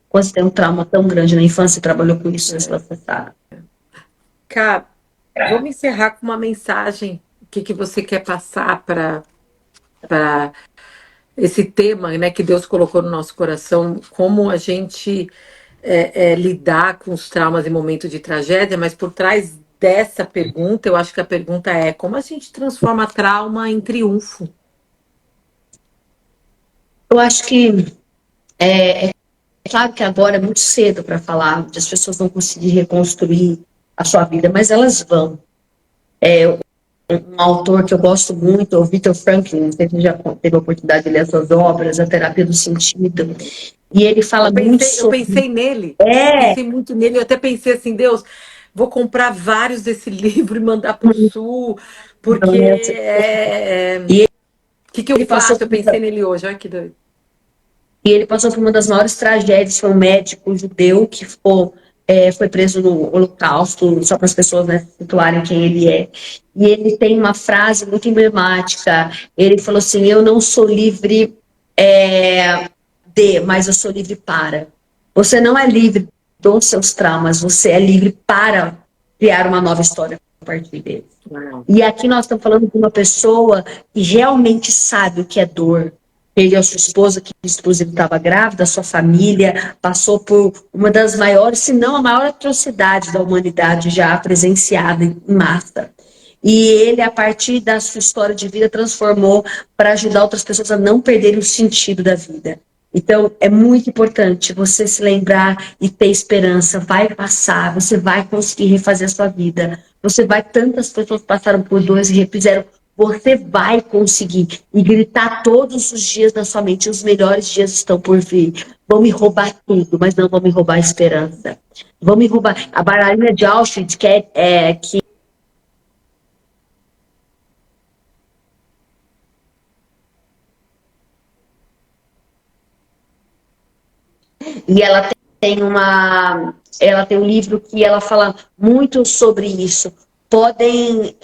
Quando você tem um trauma tão grande na infância e trabalhou com isso, você sabe. Cá, vamos encerrar com uma mensagem. O que você quer passar para esse tema, né, que Deus colocou no nosso coração, como a gente lidar com os traumas em momentos de tragédia, mas por trás dessa pergunta, eu acho que a pergunta é como a gente transforma trauma em triunfo? Eu acho que é claro que agora é muito cedo para falar, as pessoas vão conseguir reconstruir a sua vida, mas elas vão. Um autor que eu gosto muito, o Viktor Frankl, não sei se você já teve a oportunidade de ler as suas obras, A Terapia do Sentido, e ele fala muito Eu sobre... pensei nele, É, pensei muito nele, eu até pensei assim, Deus, vou comprar vários desse livro e mandar para o Sul, porque e o que eu ele passou faço? Eu por pensei nele hoje, olha que doido. E ele passou por uma das maiores tragédias, foi um médico judeu que foi preso no Holocausto, só para as pessoas, né, situarem quem ele é. E ele tem uma frase muito emblemática, ele falou assim, eu não sou livre mas eu sou livre para. Você não é livre dos seus traumas, você é livre para criar uma nova história a partir deles. E aqui nós estamos falando de uma pessoa que realmente sabe o que é dor. Perdeu a sua esposa, que inclusive estava grávida, a sua família, passou por uma das maiores, se não a maior atrocidade da humanidade já presenciada em massa. E ele, a partir da sua história de vida, transformou para ajudar outras pessoas a não perderem o sentido da vida. Então, é muito importante você se lembrar e ter esperança. Vai passar, você vai conseguir refazer a sua vida. Tantas pessoas passaram por dores e refizeram. Você vai conseguir. E gritar todos os dias na sua mente: os melhores dias estão por vir. Vão me roubar tudo, mas não vão me roubar a esperança. Vão me roubar. A bailarina de Auschwitz, que e ela tem um livro que ela fala muito sobre isso. Podem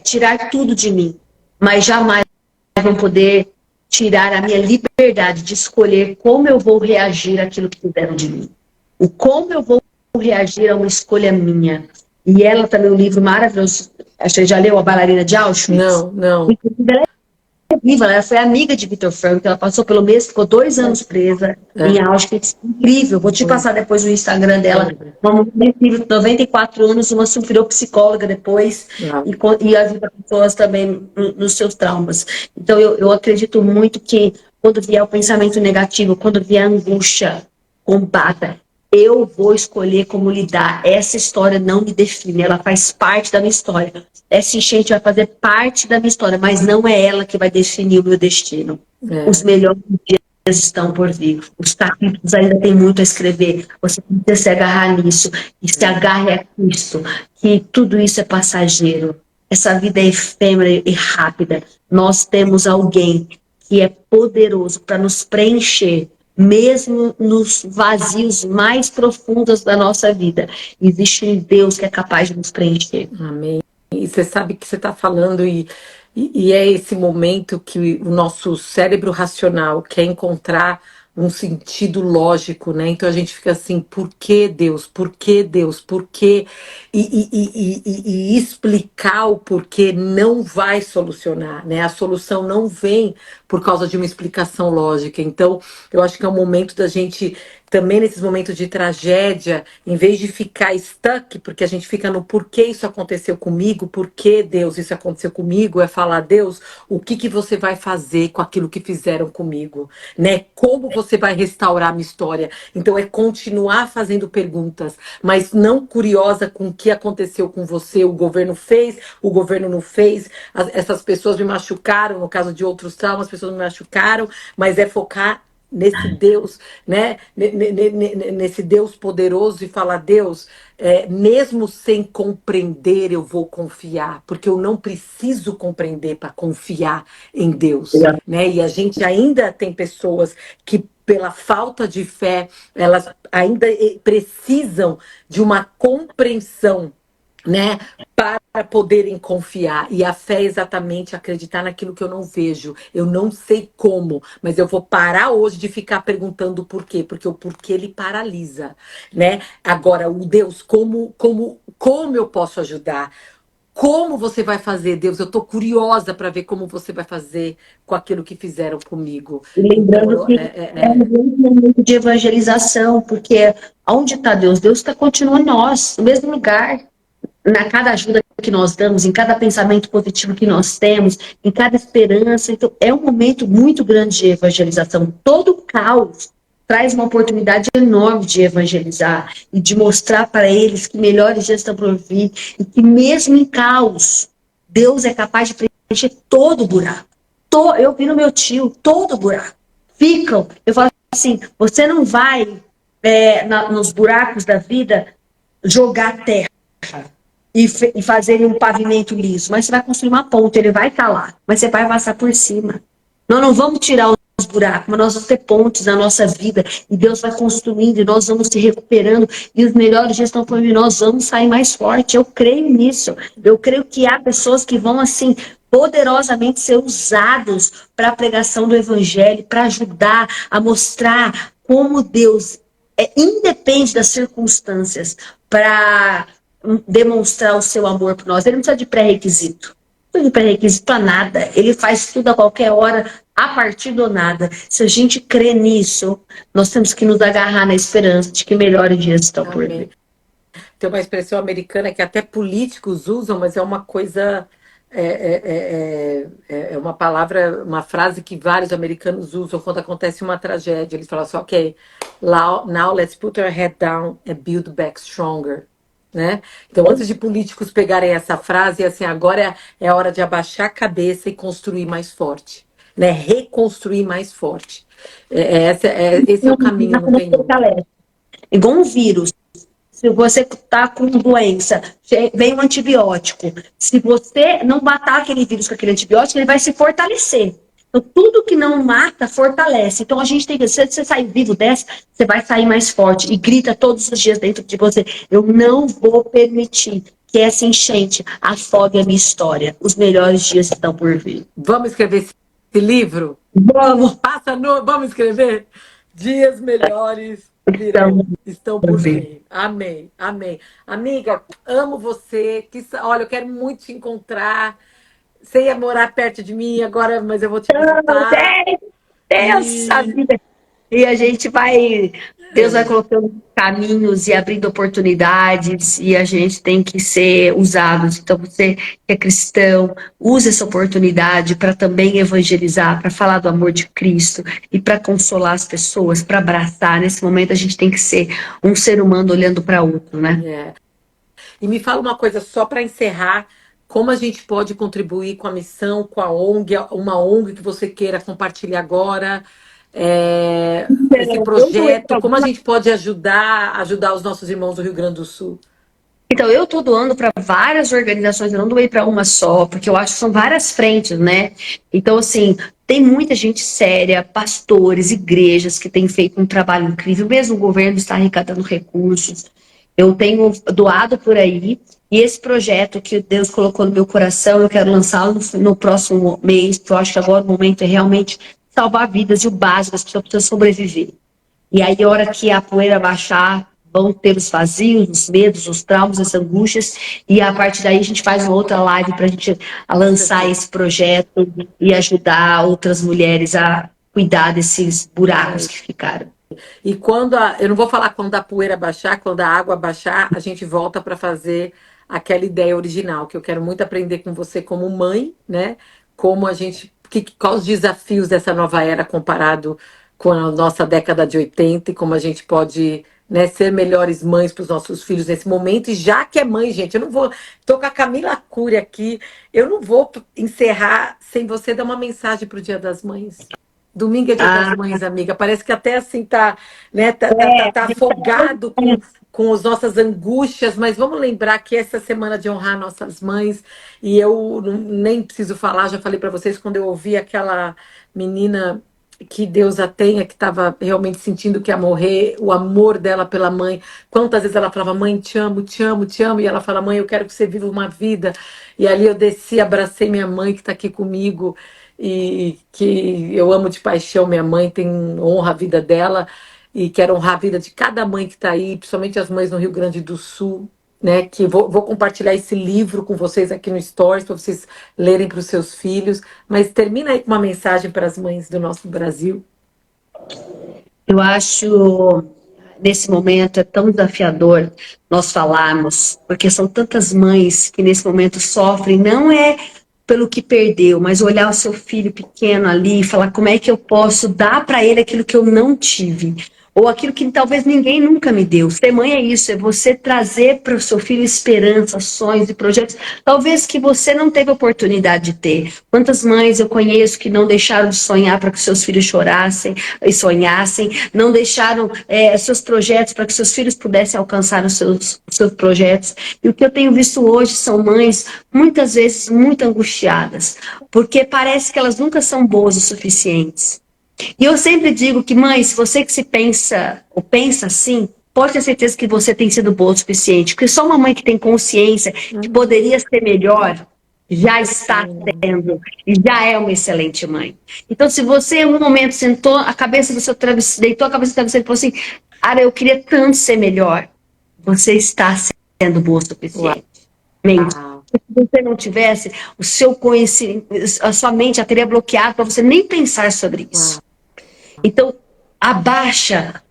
tirar tudo de mim, mas jamais vão poder tirar a minha liberdade de escolher como eu vou reagir àquilo que fizeram de mim. O como eu vou reagir a uma escolha minha. E ela também um livro maravilhoso. Acho que você já leu A Bailarina de Auschwitz? Não, não. Inclusive, ela viva, ela foi amiga de Viktor Frankl, ela passou pelo mês, ficou 2 anos presa em Auschwitz, incrível, vou te passar depois o Instagram dela, uma mulher incrível, 94 anos, uma virou psicóloga depois, e ajuda pessoas também nos seus traumas. Então eu acredito muito que quando vier o pensamento negativo, quando vier a angústia, combata. Eu vou escolher como lidar. Essa história não me define, ela faz parte da minha história. Essa enchente vai fazer parte da minha história, mas não é ela que vai definir o meu destino. Os melhores dias estão por vir. Os capítulos ainda tem muito a escrever. Você precisa se agarrar nisso. E se agarre a Cristo. Que tudo isso é passageiro. Essa vida é efêmera e rápida. Nós temos alguém que é poderoso para nos preencher, mesmo nos vazios mais profundos da nossa vida. Existe um Deus que é capaz de nos preencher. Amém. E você sabe que você está falando, e é esse momento que o nosso cérebro racional quer encontrar um sentido lógico, né? Então a gente fica assim, por que Deus? Por que Deus? Por quê? E explicar o porquê não vai solucionar, né? A solução não vem por causa de uma explicação lógica. Então, eu acho que é um momento da gente também nesses momentos de tragédia, em vez de ficar stuck, porque a gente fica no porquê isso aconteceu comigo, por que Deus isso aconteceu comigo, é falar, Deus, o que você vai fazer com aquilo que fizeram comigo, né? Como você vai restaurar a minha história? Então é continuar fazendo perguntas, mas não curiosa com o que aconteceu com você, o governo fez, o governo não fez, essas pessoas me machucaram, no caso de outros traumas, as pessoas me machucaram, mas é focar nesse Deus, né? Nesse Deus poderoso e falar, Deus, mesmo sem compreender, eu vou confiar, porque eu não preciso compreender para confiar em Deus, né? E a gente ainda tem pessoas que pela falta de fé, elas ainda precisam de uma compreensão, né, para poderem confiar. E a fé é exatamente acreditar naquilo que eu não vejo. Eu não sei como, mas eu vou parar hoje de ficar perguntando por quê, porque o porquê ele paralisa, né? Agora, o Deus, como eu posso ajudar? Como você vai fazer, Deus? Eu estou curiosa para ver como você vai fazer com aquilo que fizeram comigo. E Então, lembrando que é um grande momento de evangelização, porque onde está Deus? Deus está continuando em nós, no mesmo lugar. Na cada ajuda que nós damos, em cada pensamento positivo que nós temos, em cada esperança. Então, é um momento muito grande de evangelização. Todo caos traz uma oportunidade enorme de evangelizar e de mostrar para eles que melhores dias estão por vir e que mesmo em caos, Deus é capaz de preencher todo o buraco. Eu vi no meu tio, todo o buraco. Ficam, eu falo assim, você não vai nos buracos da vida jogar terra e fazer um pavimento liso, mas você vai construir uma ponte, ele vai estar lá, mas você vai passar por cima. Nós não vamos tirar os buracos, mas nós vamos ter pontes na nossa vida, e Deus vai construindo, e nós vamos se recuperando, e os melhores dias estão por vir, nós vamos sair mais forte. Eu creio nisso. Eu creio que há pessoas que vão, assim, poderosamente ser usados para a pregação do evangelho, para ajudar a mostrar como Deus independe das circunstâncias, para demonstrar o seu amor por nós. Ele não precisa de pré-requisito. Não precisa de pré-requisito para nada. Ele faz tudo a qualquer hora, a partir do nada. Se a gente crê nisso, nós temos que nos agarrar na esperança de que melhores dias estão por vir. Tem uma expressão americana que até políticos usam, mas é uma coisa. É uma palavra, uma frase que vários americanos usam quando acontece uma tragédia. Eles falam assim, ok, now let's put our head down and build back stronger. Né? Então, antes de políticos pegarem essa frase, assim, agora é hora de abaixar a cabeça e construir mais forte, né? Reconstruir mais forte. Esse é o caminho, não tem outro. Igual um vírus. Se você está com doença, vem um antibiótico. Se você não matar aquele vírus com aquele antibiótico, ele vai se fortalecer. Então, tudo que não mata, fortalece. Então, a gente tem que, se você sair vivo dessa, você vai sair mais forte. E grita todos os dias dentro de você, eu não vou permitir que essa enchente afogue a minha história. Os melhores dias estão por vir. Vamos escrever esse livro? Vamos! Vamos escrever? Dias melhores virão, estão por vir. Amém, amém. Amiga, amo você. Olha, eu quero muito te encontrar. Você ia morar perto de mim agora, mas eu vou te visitar. Deus, a vida. E a gente vai, Deus vai colocando caminhos e abrindo oportunidades, e a gente tem que ser usados. Então, você que é cristão, use essa oportunidade para também evangelizar, para falar do amor de Cristo e para consolar as pessoas, para abraçar. Nesse momento, a gente tem que ser um ser humano olhando para outro, né? E me fala uma coisa só para encerrar. Como a gente pode contribuir com a missão, com a ONG, uma ONG que você queira compartilhar agora, esse projeto, como a gente pode ajudar os nossos irmãos do Rio Grande do Sul? Então, eu estou doando para várias organizações, eu não doei para uma só, porque eu acho que são várias frentes, né? Então, assim, tem muita gente séria, pastores, igrejas que têm feito um trabalho incrível, mesmo o governo está arrecadando recursos. Eu tenho doado por aí, e esse projeto que Deus colocou no meu coração, eu quero lançá-lo no próximo mês, porque eu acho que agora o momento é realmente salvar vidas, e o básico, as pessoas precisam sobreviver. E aí, a hora que a poeira baixar, vão ter os vazios, os medos, os traumas, as angústias, e a partir daí a gente faz uma outra live para a gente lançar esse projeto e ajudar outras mulheres a cuidar desses buracos que ficaram. E eu não vou falar quando a poeira baixar, quando a água baixar, a gente volta para fazer aquela ideia original, que eu quero muito aprender com você como mãe, né? Como a gente, quais os desafios dessa nova era comparado com a nossa década de 80 e como a gente pode, né, ser melhores mães para os nossos filhos nesse momento. E já que é mãe, gente, eu não vou. Estou com a Camila Cury aqui, eu não vou encerrar sem você dar uma mensagem para o Dia das Mães. Domingo é Dia das Ah, Mães, amiga. Parece que até assim tá, né, tá a gente tá afogado com as nossas angústias, mas vamos lembrar que essa semana de honrar nossas mães, e eu nem preciso falar, já falei para vocês quando eu ouvi aquela menina, que Deus a tenha, que estava realmente sentindo que ia morrer, o amor dela pela mãe. Quantas vezes ela falava, mãe, te amo, te amo, te amo, e ela fala, mãe, eu quero que você viva uma vida. E ali eu desci, abracei minha mãe que está aqui comigo, e que eu amo de paixão minha mãe, tem honra a vida dela, e quero honrar a vida de cada mãe que está aí, principalmente as mães no Rio Grande do Sul, né? Que vou compartilhar esse livro com vocês aqui no Stories, para vocês lerem para os seus filhos. Mas termina aí com uma mensagem para as mães do nosso Brasil. Eu acho, nesse momento, é tão desafiador nós falarmos, porque são tantas mães que nesse momento sofrem, não é pelo que perdeu, mas olhar o seu filho pequeno ali e falar como é que eu posso dar para ele aquilo que eu não tive. Ou aquilo que talvez ninguém nunca me deu. Ser mãe é isso, é você trazer para o seu filho esperança, sonhos e projetos, talvez que você não teve oportunidade de ter. Quantas mães eu conheço que não deixaram de sonhar para que seus filhos chorassem e sonhassem, não deixaram seus projetos para que seus filhos pudessem alcançar os seus projetos. E o que eu tenho visto hoje são mães, muitas vezes, muito angustiadas, porque parece que elas nunca são boas o suficientes. E eu sempre digo que, mãe, se você que se pensa, ou pensa assim, pode ter certeza que você tem sido boa o suficiente, porque só uma mãe que tem consciência que poderia ser melhor, já está sendo, e já é uma excelente mãe. Então, se você em um momento sentou a cabeça do seu travesseiro, deitou a cabeça do travesseiro e falou assim, cara, eu queria tanto ser melhor, você está sendo boa o suficiente. Mente. Uau, Se você não tivesse, o seu conhecimento, a sua mente já teria bloqueado para você nem pensar sobre uau. isso. Então, abaixa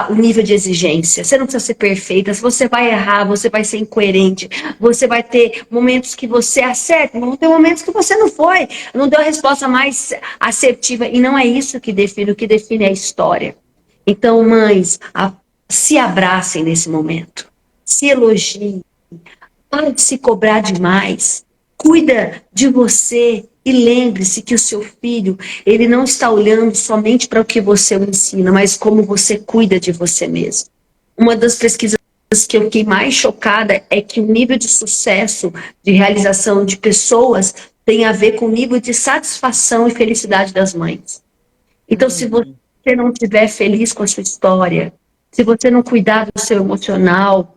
o nível de exigência. Você não precisa ser perfeita. Se você vai errar, você vai ser incoerente. Você vai ter momentos que você acerta, vão ter momentos que você não foi. Não deu a resposta mais assertiva. E não é isso que define. O que define é a história. Então, mães, se abracem nesse momento. Se elogiem. Para de se cobrar demais. Cuida de você e lembre-se que o seu filho, ele não está olhando somente para o que você o ensina, mas como você cuida de você mesmo. Uma das pesquisas que eu fiquei mais chocada é que o nível de sucesso, de realização de pessoas tem a ver com o nível de satisfação e felicidade das mães. Então, se você não estiver feliz com a sua história, se você não cuidar do seu emocional,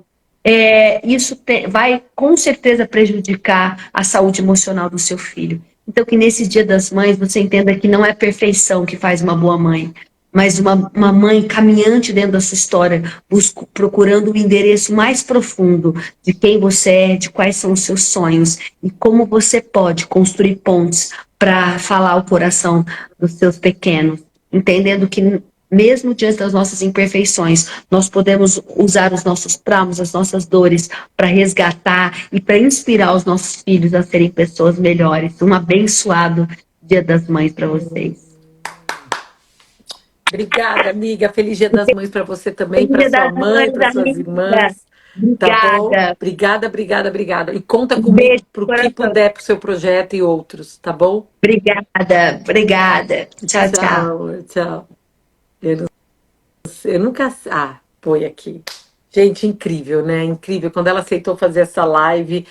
isso vai com certeza prejudicar a saúde emocional do seu filho. Então, que nesse Dia das Mães você entenda que não é perfeição que faz uma boa mãe, mas uma mãe caminhante dentro da sua história, procurando o endereço mais profundo de quem você é, de quais são os seus sonhos e como você pode construir pontes para falar ao coração dos seus pequenos, entendendo que mesmo diante das nossas imperfeições, nós podemos usar os nossos traumas, as nossas dores, para resgatar e para inspirar os nossos filhos a serem pessoas melhores. Um abençoado Dia das Mães para vocês. Obrigada, amiga. Feliz Dia das Mães para você também, Feliz para Dia sua das mãe, Mães, para suas amiga. irmãs. Tá bom? Obrigada. Obrigada, obrigada, obrigada. E conta Um comigo beijo para o no que coração. puder para o seu projeto e outros, tá bom? Obrigada, obrigada. Tchau, tchau. Tchau, tchau. Eu nunca. Ah, põe aqui. Gente, incrível, né? Incrível. Quando ela aceitou fazer essa live,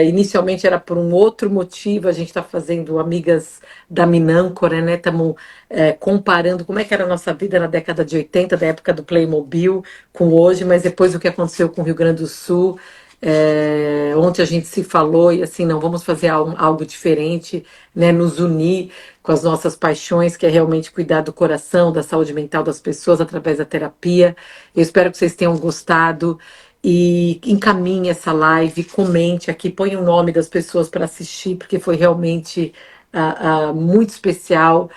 inicialmente era por um outro motivo. A gente está fazendo Amigas da Minâncora, né? Estamos comparando como é que era a nossa vida na década de 80, da época do Playmobil, com hoje, mas depois o que aconteceu com o Rio Grande do Sul. Ontem a gente se falou e assim, não, vamos fazer algo diferente, né? Nos unir com as nossas paixões, que é realmente cuidar do coração, da saúde mental das pessoas através da terapia. Eu espero que vocês tenham gostado e encaminhe essa live, comente aqui, põe o nome das pessoas para assistir, porque foi realmente muito especial.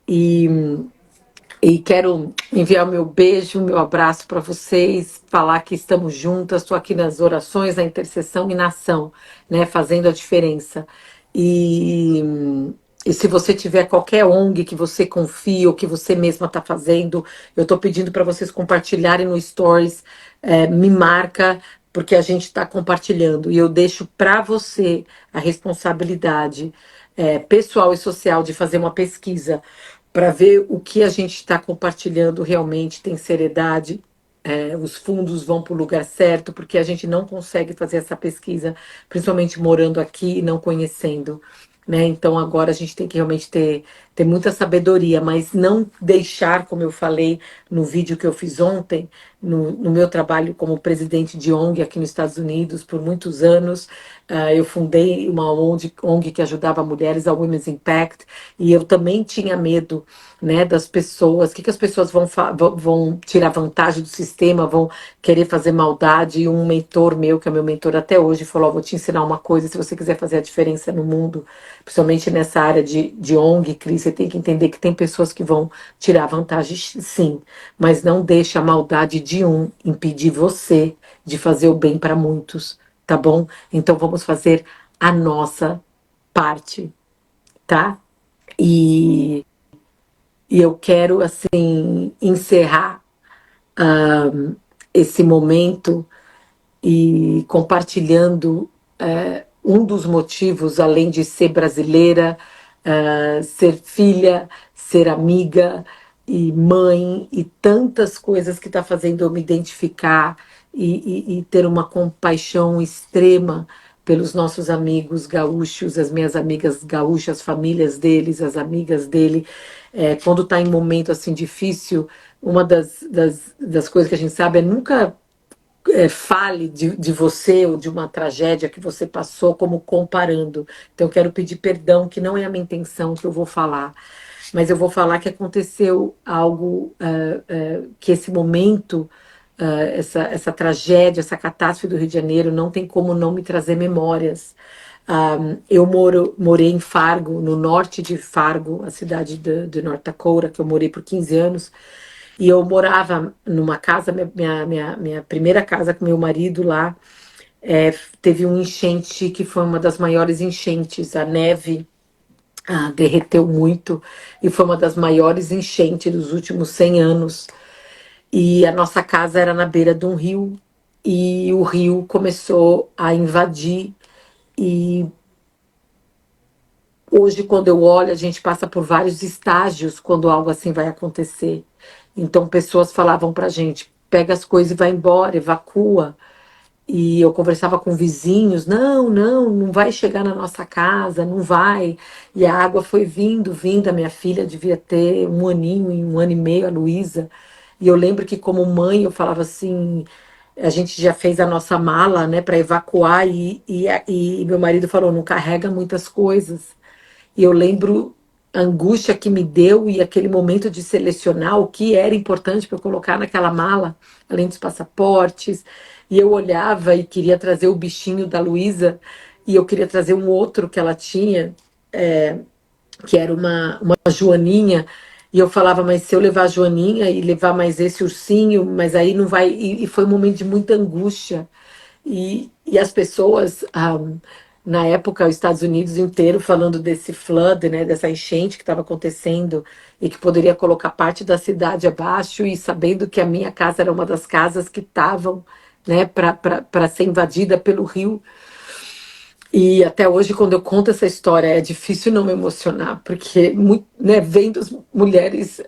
E quero enviar o meu beijo, o meu abraço para vocês, falar que estamos juntas, estou aqui nas orações, na intercessão e na ação, né, fazendo a diferença. E, e se você tiver qualquer ONG que você confie ou que você mesma está fazendo, eu estou pedindo para vocês compartilharem no Stories, me marca, porque a gente está compartilhando. E eu deixo para você a responsabilidade pessoal e social de fazer uma pesquisa para ver o que a gente está compartilhando realmente tem seriedade, os fundos vão para o lugar certo, porque a gente não consegue fazer essa pesquisa, principalmente morando aqui e não conhecendo. Né? Então agora a gente tem que realmente ter muita sabedoria, mas não deixar, como eu falei no vídeo que eu fiz ontem, no meu trabalho como presidente de ONG aqui nos Estados Unidos por muitos anos. Eu fundei uma ONG que ajudava mulheres, a Women's Impact, e eu também tinha medo, né, das pessoas, o que as pessoas vão tirar vantagem do sistema, vão querer fazer maldade. E um mentor meu, que é meu mentor até hoje, falou: vou te ensinar uma coisa, se você quiser fazer a diferença no mundo, principalmente nessa área de ONG, Cris, você tem que entender que tem pessoas que vão tirar vantagem, sim, mas não deixe a maldade de um impedir você de fazer o bem para muitos, tá bom? Então vamos fazer a nossa parte, tá? E, e eu quero, assim, encerrar esse momento e compartilhando um dos motivos, além de ser brasileira, ser filha, ser amiga e mãe e tantas coisas que está fazendo eu me identificar e ter uma compaixão extrema pelos nossos amigos gaúchos, as minhas amigas gaúchas, as famílias deles, as amigas dele. Quando está em momento assim difícil, uma das coisas que a gente sabe é nunca fale de você ou de uma tragédia que você passou como comparando. Então, eu quero pedir perdão, que não é a minha intenção que eu vou falar, mas eu vou falar que aconteceu algo, que esse momento, essa tragédia, essa catástrofe do Rio de Janeiro, não tem como não me trazer memórias. Eu morei em Fargo, no norte de Fargo, a cidade de North Dakota, que eu morei por 15 anos, e eu morava numa casa, minha primeira casa com meu marido lá, teve um enchente que foi uma das maiores enchentes. A neve derreteu muito e foi uma das maiores enchentes dos últimos 100 anos. E a nossa casa era na beira de um rio e o rio começou a invadir. E hoje, quando eu olho, a gente passa por vários estágios quando algo assim vai acontecer. Então, pessoas falavam pra gente: pega as coisas e vai embora, evacua. E eu conversava com vizinhos: não, não, não vai chegar na nossa casa, não vai. E a água foi vindo, vindo. A minha filha devia ter um aninho, um ano e meio, a Luísa. E eu lembro que, como mãe, eu falava assim: a gente já fez a nossa mala, né, para evacuar. E meu marido falou: não carrega muitas coisas. E eu lembro a angústia que me deu e aquele momento de selecionar o que era importante para eu colocar naquela mala, além dos passaportes. E eu olhava e queria trazer o bichinho da Luísa, e eu queria trazer um outro que ela tinha, que era uma joaninha. E eu falava: mas se eu levar a joaninha e levar mais esse ursinho, mas aí não vai. E foi um momento de muita angústia. E as pessoas, na época, os Estados Unidos inteiro falando desse flood, né, dessa enchente que estava acontecendo e que poderia colocar parte da cidade abaixo, e sabendo que a minha casa era uma das casas que estavam, né, para ser invadida pelo rio. E até hoje, quando eu conto essa história, é difícil não me emocionar, porque, né, vendo as mulheres,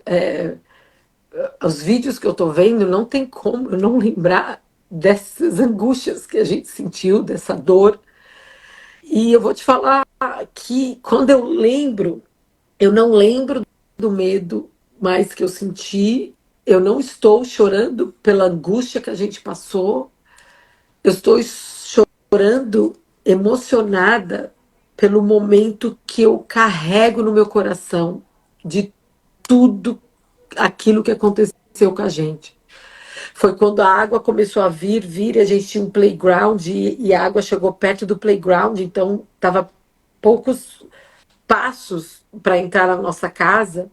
os vídeos que eu estou vendo, não tem como eu não lembrar dessas angústias que a gente sentiu, dessa dor. E eu vou te falar que quando eu lembro, eu não lembro do medo mais que eu senti, eu não estou chorando pela angústia que a gente passou, eu estou chorando emocionada pelo momento que eu carrego no meu coração de tudo aquilo que aconteceu com a gente. Foi quando a água começou a vir, e a gente tinha um playground, e a água chegou perto do playground, então estava poucos passos para entrar na nossa casa.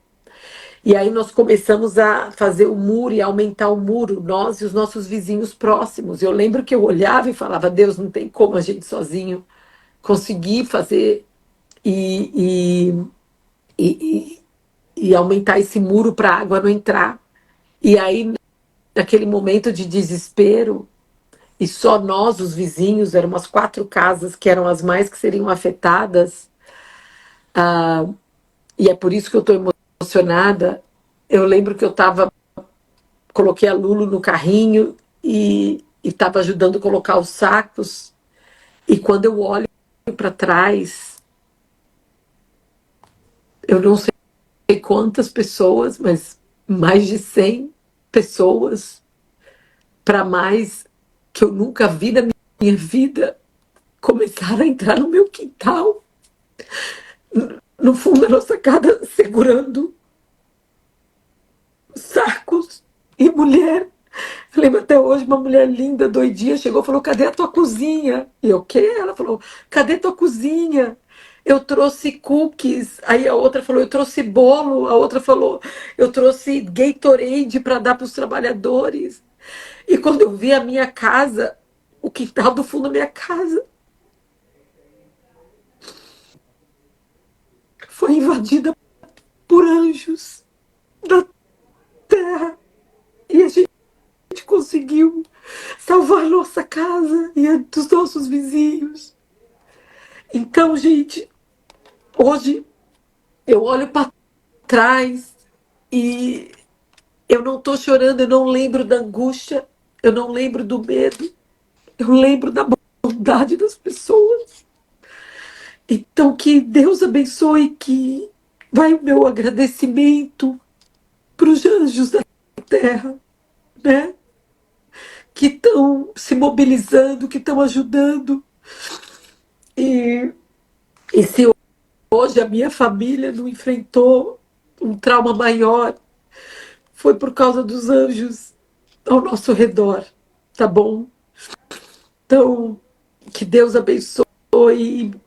E aí nós começamos a fazer o muro e aumentar o muro, nós e os nossos vizinhos próximos. Eu lembro que eu olhava e falava: Deus, não tem como a gente sozinho conseguir fazer e, e, e aumentar esse muro para a água não entrar. E aí, naquele momento de desespero, e só nós, os vizinhos, eram umas 4 casas que eram as mais que seriam afetadas, e é por isso que eu estou emocionada. Eu lembro que coloquei a Lulu no carrinho e estava ajudando a colocar os sacos. E quando eu olho para trás, eu não sei quantas pessoas, mas mais de 100 pessoas, para mais, que eu nunca vi na minha vida, começaram a entrar no meu quintal, no fundo da nossa casa, segurando sacos e mulher. Eu lembro até hoje, uma mulher linda, doidinha, chegou e falou: cadê a tua cozinha? E eu, o quê? Ela falou: cadê tua cozinha? Eu trouxe cookies. Aí a outra falou: eu trouxe bolo. A outra falou: eu trouxe Gatorade para dar para os trabalhadores. E quando eu vi a minha casa, o quintal do fundo da minha casa foi invadida por anjos da terra. E a gente conseguiu salvar nossa casa e a dos nossos vizinhos. Então, gente, hoje eu olho para trás e eu não estou chorando, eu não lembro da angústia, eu não lembro do medo, eu lembro da bondade das pessoas. Então, que Deus abençoe, que vai o meu agradecimento para os anjos da terra, né? Que estão se mobilizando, que estão ajudando. E, e se hoje a minha família não enfrentou um trauma maior, foi por causa dos anjos ao nosso redor, tá bom? Então, que Deus abençoe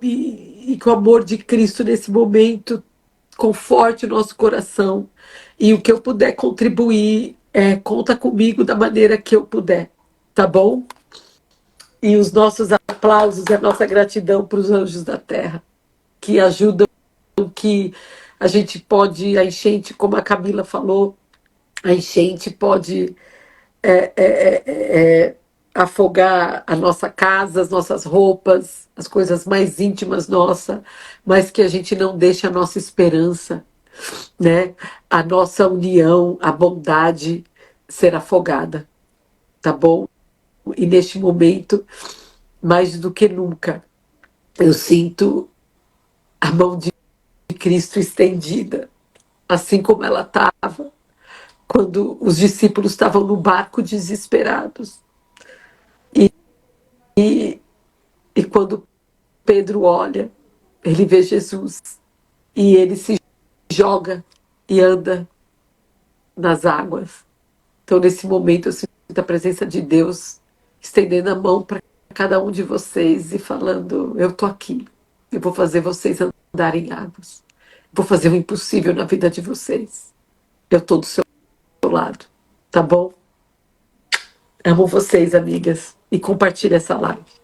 e que o amor de Cristo nesse momento conforte o nosso coração. E o que eu puder contribuir, conta comigo da maneira que eu puder, tá bom? E os nossos aplausos e a nossa gratidão para os anjos da terra, que ajudam, que a gente pode, a enchente, como a Camila falou, a enchente pode afogar a nossa casa, as nossas roupas, as coisas mais íntimas nossa, mas que a gente não deixe a nossa esperança, né? A nossa união, a bondade ser afogada, tá bom? E neste momento, mais do que nunca, eu sinto a mão de Cristo estendida, assim como ela estava quando os discípulos estavam no barco desesperados. E, e quando Pedro olha, ele vê Jesus e ele se joga e anda nas águas. Então, nesse momento, eu sinto a presença de Deus estendendo a mão para cada um de vocês e falando: eu tô aqui, eu vou fazer vocês andarem em águas, vou fazer o impossível na vida de vocês. Eu tô do seu lado, tá bom? Amo vocês, amigas, e compartilhe essa live.